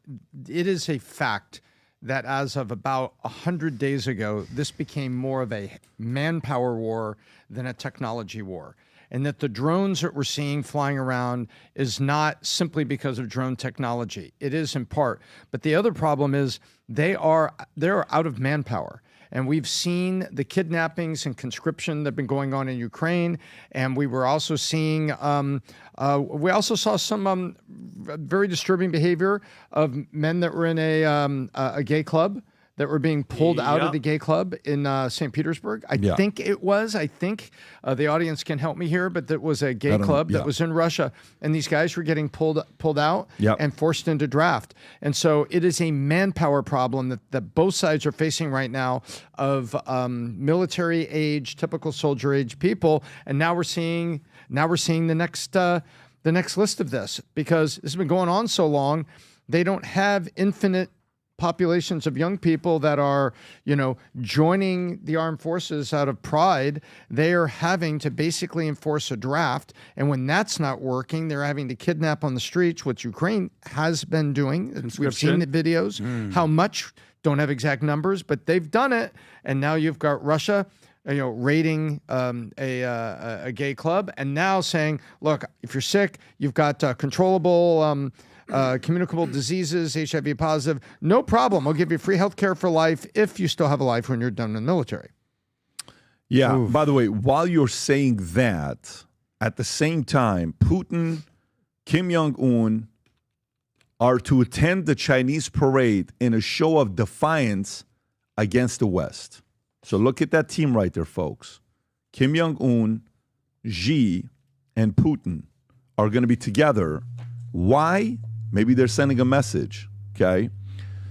it is a fact that as of about 100 days ago, this became more of a manpower war than a technology war. And that the drones that we're seeing flying around is not simply because of drone technology. It is in part. But the other problem is they're out of manpower. And we've seen the kidnappings and conscription that have been going on in Ukraine. And we were also seeing, we also saw some very disturbing behavior of men that were in a gay club that were being pulled out of the gay club in St. Petersburg. I think the audience can help me here, but that was a gay club that was in Russia, and these guys were getting pulled out and forced into draft. And so it is a manpower problem that both sides are facing right now of military age, typical soldier age people. And now we're seeing the next list of this, because this has been going on so long. They don't have infinite populations of young people that are, joining the armed forces out of pride. They are having to basically enforce a draft. And when that's not working, they're having to kidnap on the streets, which Ukraine has been doing. We've seen the videos. How much, don't have exact numbers, but they've done it. And now you've got Russia, raiding a gay club, and now saying, look, if you're sick, you've got controllable communicable diseases, HIV positive, no problem. I'll give you free health care for life if you still have a life when you're done in the military. Yeah. Oof. By the way, while you're saying that, at the same time, Putin, Kim Jong-un are to attend the Chinese parade in a show of defiance against the West. So look at that team right there, folks. Kim Jong-un, Xi, and Putin are going to be together. Why? Maybe they're sending a message, okay?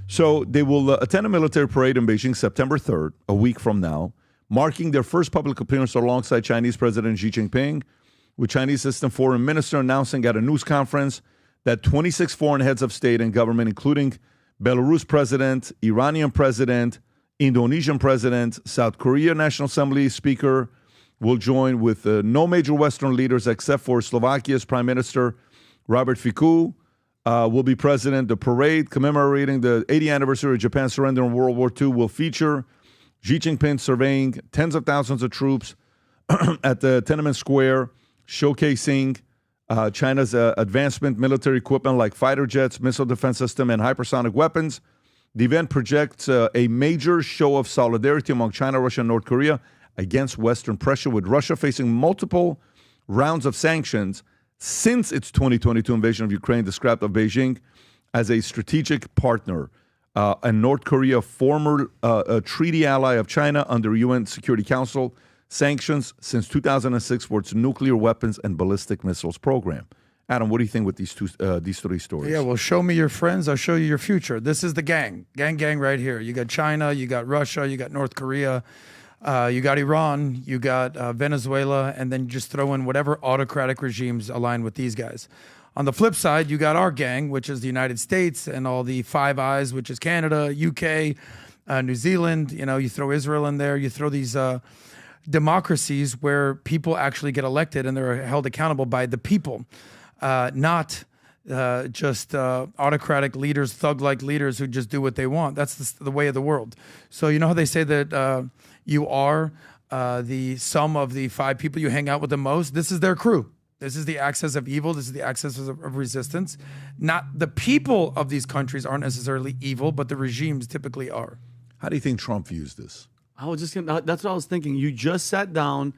So they will attend a military parade in Beijing September 3rd, a week from now, marking their first public appearance alongside Chinese President Xi Jinping, with Chinese Assistant Foreign Minister announcing at a news conference that 26 foreign heads of state and government, including Belarus president, Iranian president, Indonesian president, South Korea National Assembly Speaker, will join with no major Western leaders except for Slovakia's Prime Minister Robert Fico will be president. The parade commemorating the 80th anniversary of Japan's surrender in World War II will feature Xi Jinping surveying tens of thousands of troops at the Tiananmen Square, showcasing China's advancement military equipment like fighter jets, missile defense system, and hypersonic weapons. The event projects a major show of solidarity among China, Russia, and North Korea against Western pressure, with Russia facing multiple rounds of sanctions since its 2022 invasion of Ukraine, described of Beijing as a strategic partner. And North Korea, former treaty ally of China under UN Security Council, sanctions since 2006 for its nuclear weapons and ballistic missiles program. Adam, what do you think with these three stories? Yeah, well, show me your friends, I'll show you your future. This is the gang right here. You got China, you got Russia, you got North Korea, you got Iran, you got Venezuela, and then just throw in whatever autocratic regimes align with these guys. On the flip side, you got our gang, which is the United States, and all the Five Eyes, which is Canada, UK, New Zealand. You know, you throw Israel in there, you throw these democracies where people actually get elected and they're held accountable by the people, not just autocratic leaders, thug-like leaders who just do what they want. That's the way of the world. So you know how they say that you are the sum of the 5 people you hang out with the most? This is their crew. This is the axis of evil. This is the axis of resistance. Not the people of these countries aren't necessarily evil, but the regimes typically are. How do you think Trump views this? That's what I was thinking. You just sat down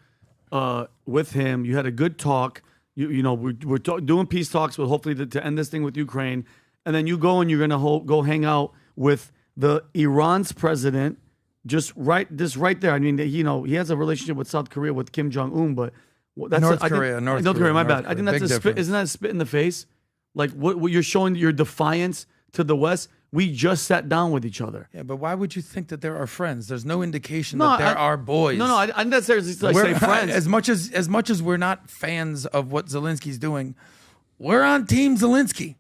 with him. You had a good talk. We're doing peace talks with hopefully to end this thing with Ukraine. And then you go and you're going to go hang out with the Iran's president just right there. I mean, he has a relationship with South Korea, with Kim Jong-un, but that's North Korea, my bad. I think that's a spit. Isn't that a spit in the face? Like what you're showing your defiance to the West. We just sat down with each other. Yeah, but why would you think that there are friends? There's no indication that there are boys. No, I'm not necessarily say friends. As much as we're not fans of what Zelensky's doing, we're on Team Zelensky.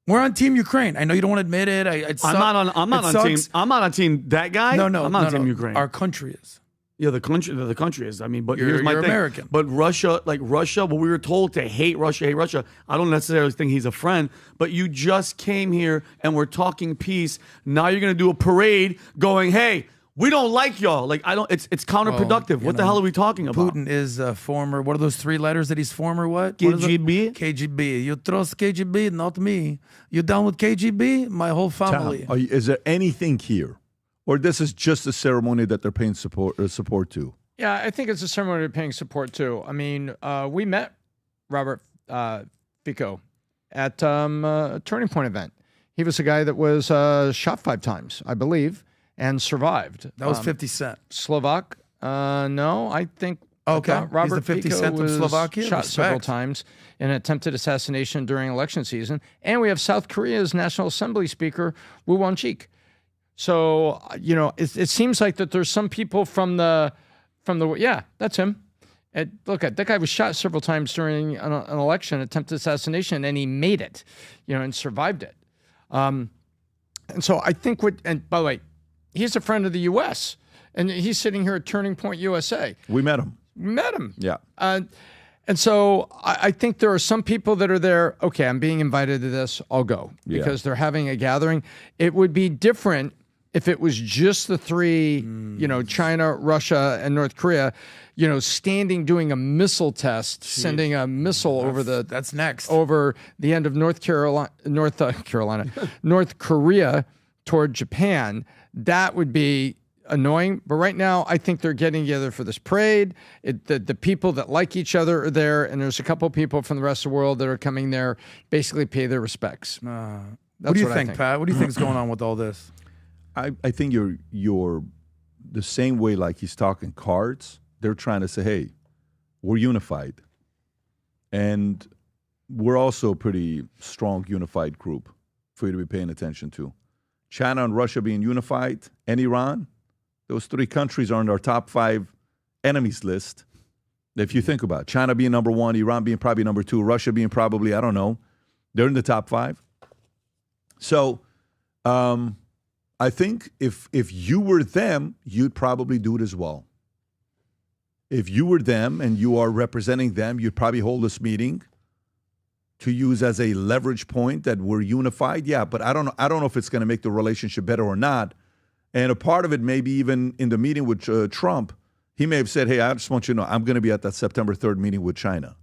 We're on Team Ukraine. I know you don't want to admit it. I'm not on team that guy. No, I'm not on Team Ukraine. Our country is. Yeah, the country is. I mean, but here's my you're thing. American. But Russia, what we were told to hate Russia. I don't necessarily think he's a friend, but you just came here and we're talking peace. Now you're going to do a parade going, hey, we don't like y'all. Like, it's counterproductive. What the hell are we talking about? Putin is a former, what are those 3 letters that he's former what? KGB? KGB. You trust KGB, not me. You down with KGB? My whole family. Tom, is there anything here? Or this is just a ceremony that they're paying support to? Yeah, I think it's a ceremony they're paying support to. I mean, we met Robert Fico at a Turning Point event. He was a guy that was shot 5 times, I believe, and survived. That was 50 Cent. Slovak? No, I think He's Robert the 50 Fico Cent of was Slovakia. shot several times in an attempted assassination during election season. And we have South Korea's National Assembly Speaker, Woo Won-cheek. So, it seems like that there's some people from the yeah, that's him. And look, that guy was shot several times during an election, attempted assassination, and he made it, and survived it. And so I think and by the way, he's a friend of the U.S., and he's sitting here at Turning Point USA. We met him. Yeah. And so I think there are some people that are there, okay, I'm being invited to this, I'll go, because they're having a gathering. It would be different if it was just the 3, China, Russia, and North Korea, standing doing a missile test, sending a missile that's next over the end of North Korea toward Japan. That would be annoying. But right now, I think they're getting together for this parade. The people that like each other are there, and there's a couple people from the rest of the world that are coming there, basically pay their respects. What do you think, Pat? What do you think is going on with all this? I think you're the same way like he's talking cards. They're trying to say, hey, we're unified. And we're also a pretty strong unified group for you to be paying attention to. China and Russia being unified, and Iran, those 3 countries are on our top 5 enemies list. If you think about it, China being number 1, Iran being probably number 2, Russia being probably, I don't know, They're in the top 5. So I think if you were them, you'd probably do it as well. If you were them and you are representing them, you'd probably hold this meeting to use as a leverage point that we're unified. Yeah, but I don't know if it's going to make the relationship better or not. And a part of it, maybe even in the meeting with Trump, he may have said, hey, I just want you to know, I'm going to be at that September 3rd meeting with China.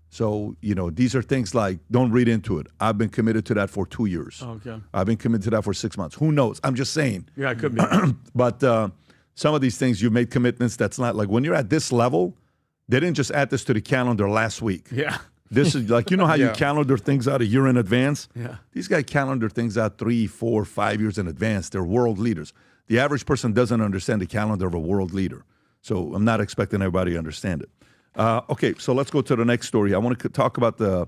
So, these are things like, don't read into it. I've been committed to that for 2 years. Okay. I've been committed to that for 6 months. Who knows? I'm just saying. Yeah, it could be. But some of these things, you've made commitments that's not like, when you're at this level, they didn't just add this to the calendar last week. Yeah. This is like, how you calendar things out a year in advance? Yeah. These guys calendar things out 3, 4, 5 years in advance. They're world leaders. The average person doesn't understand the calendar of a world leader. So I'm not expecting everybody to understand it. Okay, so let's go to the next story. I want to talk about the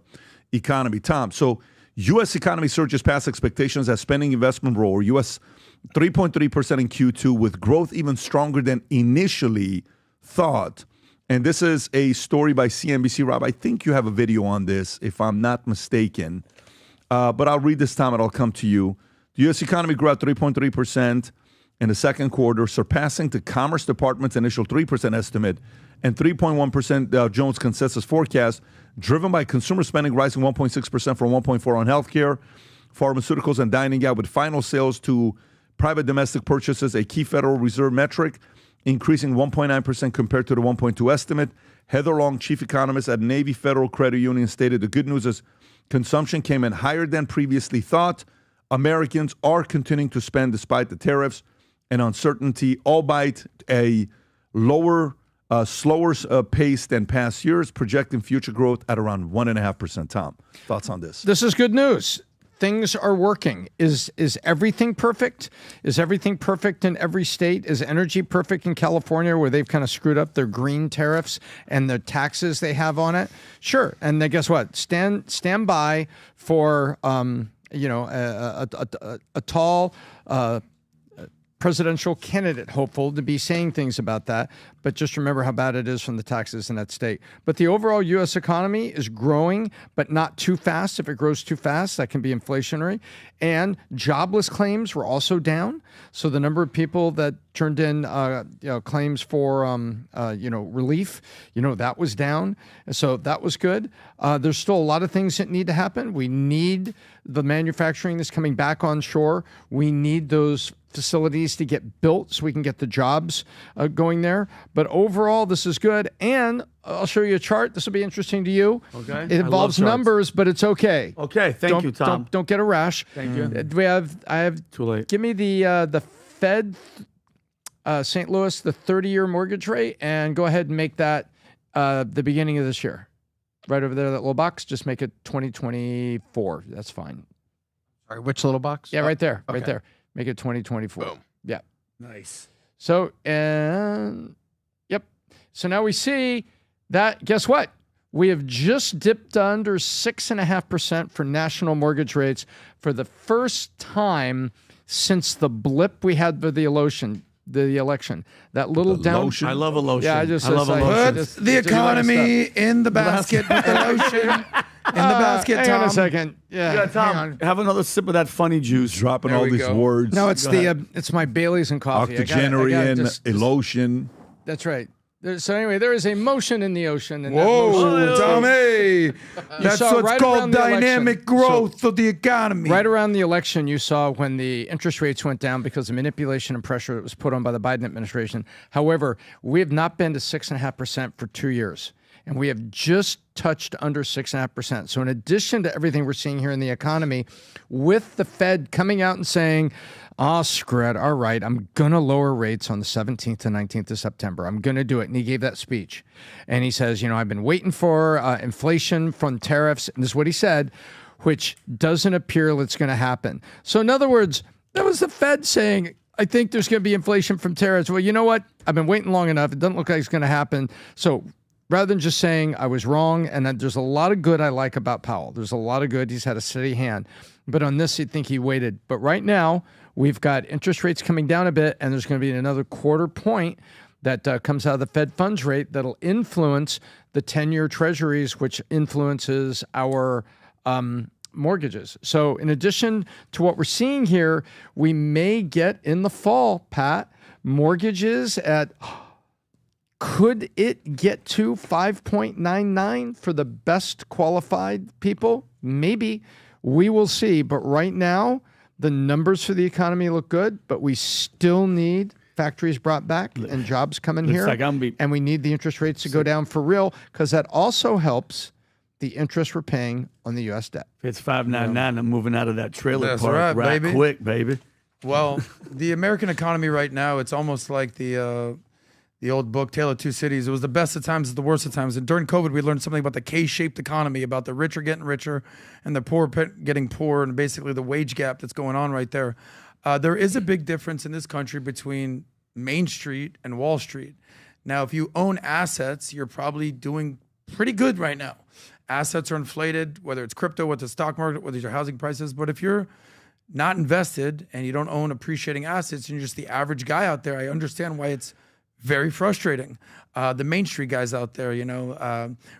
economy. Tom, so U.S. economy surges past expectations as spending investment roar. U.S. 3.3% in Q2 with growth even stronger than initially thought. And this is a story by CNBC. Rob, I think you have a video on this, if I'm not mistaken. But I'll read this, Tom, and I'll come to you. The U.S. economy grew at 3.3% in the second quarter, surpassing the Commerce Department's initial 3% estimate and 3.1% Dow Jones consensus forecast, driven by consumer spending rising 1.6% from 1.4% on healthcare, pharmaceuticals, and dining out, with final sales to private domestic purchases, a key Federal Reserve metric, increasing 1.9% compared to the 1.2% estimate. Heather Long, chief economist at Navy Federal Credit Union, stated the good news is consumption came in higher than previously thought. Americans are continuing to spend despite the tariffs and uncertainty, albeit a slower pace than past years, projecting future growth at around 1.5%. Tom, thoughts on this? This is good news. Things are working. Is everything perfect? Is everything perfect in every state? Is energy perfect in California, where they've kind of screwed up their green tariffs and the taxes they have on it? Sure. And then guess what? Stand by for a tall presidential candidate hopeful to be saying things about that, but just remember how bad it is from the taxes in that state. But the overall U.S. economy is growing, but not too fast. If it grows too fast, that can be inflationary. And jobless claims were also down. So the number of people that turned in claims for relief, that was down. So that was good. There's still a lot of things that need to happen. We need the manufacturing that's coming back on shore. We need those facilities to get built so we can get the jobs going there. But overall, this is good. And I'll show you a chart. This will be interesting to you. Okay. It involves numbers, but it's okay. Okay. Thank you, Tom. Don't get a rash. Thank you. I have too late. Give me the Fed St. Louis, the 30-year mortgage rate, and go ahead and make that the beginning of this year. Right over there, that little box, just make it 2024. That's fine. Sorry, which little box? Yeah, right there. Okay. Right there. Make it 2024. Boom. Yeah. Nice. So, yep. So now we see that, guess what? We have just dipped under 6.5% for national mortgage rates for the first time since the blip we had for the election. That little down. I love a lotion. Yeah, I love a lotion. Put the economy in the basket with the lotion. In the basket, Tom. Hang on a second. Yeah, Tom, have another sip of that funny juice. Dropping all these words. No, it's it's my Bailey's and coffee. Octogenarian, a lotion. That's right. So anyway, there is a motion in the ocean. And whoa, Tommy. That's what's right called dynamic growth of the economy. Right around the election, you saw when the interest rates went down because of manipulation and pressure that was put on by the Biden administration. However, we have not been to 6.5% for 2 years. And we have just touched under 6.5%. So in addition to everything we're seeing here in the economy, with the Fed coming out and saying, screw it, all right, I'm going to lower rates on the 17th and 19th of September. I'm going to do it. And he gave that speech. And he says, I've been waiting for inflation from tariffs. And this is what he said, which doesn't appear that's going to happen. So in other words, that was the Fed saying, I think there's going to be inflation from tariffs. Well, you know what? I've been waiting long enough. It doesn't look like it's going to happen. So rather than just saying I was wrong, and there's a lot of good I like about Powell. There's a lot of good. He's had a steady hand. But on this, you'd think he waited. But right now, we've got interest rates coming down a bit, and there's going to be another 1/4 point that comes out of the Fed funds rate that'll influence the 10-year treasuries, which influences our mortgages. So in addition to what we're seeing here, we may get in the fall, Pat, mortgages at, could it get to 5.99 for the best qualified people? Maybe. We will see. But right now, the numbers for the economy look good, but we still need factories brought back and jobs coming here. And we need the interest rates to go down for real, because that also helps the interest we're paying on the U.S. debt. If it's 5.99, I'm moving out of that trailer park right, baby. Quick, baby. Well, the American economy right now, it's almost like the old book, Tale of Two Cities. It was the best of times, it's the worst of times. And during COVID, we learned something about the K-shaped economy, about the rich are getting richer and the poor getting poorer, and basically the wage gap that's going on right there. There is a big difference in this country between Main Street and Wall Street. Now, if you own assets, you're probably doing pretty good right now. Assets are inflated, whether it's crypto, whether it's the stock market, whether it's your housing prices. But if you're not invested and you don't own appreciating assets and you're just the average guy out there, I understand why it's very frustrating. The Main Street guys out there,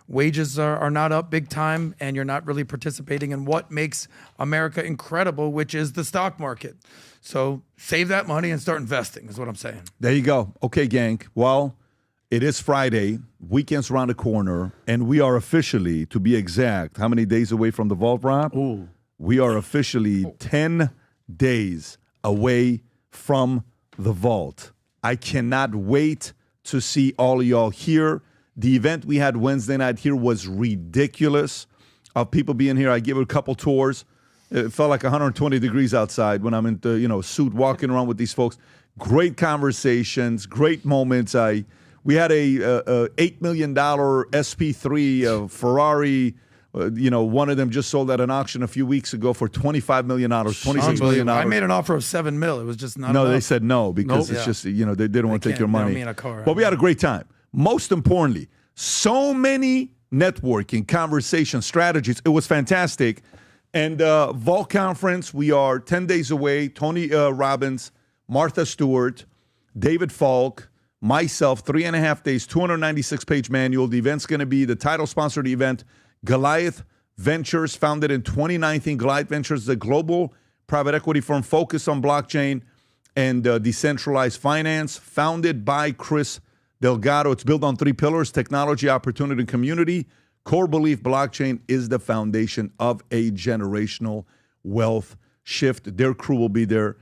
wages are not up big time, and you're not really participating in what makes America incredible, which is the stock market. So save that money and start investing is what I'm saying. There you go. Okay, gang. Well, it is Friday. Weekend's around the corner, and we are officially, to be exact, how many days away from the vault, Rob? Ooh. We are officially 10 days away from the vault. I cannot wait to see all of y'all here. The event we had Wednesday night here was ridiculous of people being here. I gave it a couple tours. It felt like 120 degrees outside when I'm in the suit walking around with these folks. Great conversations, great moments. We had a $8 million SP3 Ferrari. One of them just sold at an auction a few weeks ago for $25 million, $26 million. I made an offer of $7 million. It was just not No, enough. They said no because it's just, they didn't want to take your money. Me in a car. But we had a great time. Most importantly, so many networking, conversation, strategies. It was fantastic. And Vault Conference, we are 10 days away. Tony Robbins, Martha Stewart, David Falk, myself, 3.5 days, 296-page manual. The event's going to be the title sponsor of the event, Goliath Ventures, founded in 2019. Goliath Ventures is a global private equity firm focused on blockchain and decentralized finance, founded by Chris Delgado. It's built on 3 pillars: technology, opportunity, and community. Core belief: blockchain is the foundation of a generational wealth shift. Their crew will be there.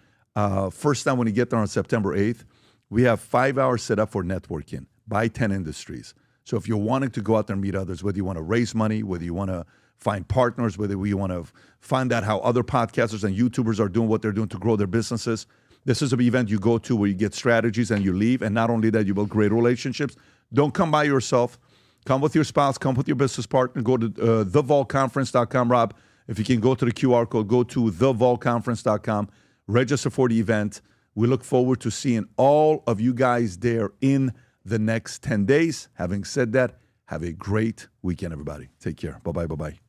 First time when you get there on September 8th. We have 5 hours set up for networking by 10 industries. So if you're wanting to go out there and meet others, whether you want to raise money, whether you want to find partners, whether you want to find out how other podcasters and YouTubers are doing what they're doing to grow their businesses, this is an event you go to where you get strategies and you leave. And not only that, you build great relationships. Don't come by yourself. Come with your spouse. Come with your business partner. Go to thevaultconference.com, Rob. If you can go to the QR code, go to thevaultconference.com. Register for the event. We look forward to seeing all of you guys there in the next 10 days. Having said that, have a great weekend, everybody. Take care. Bye-bye, bye-bye.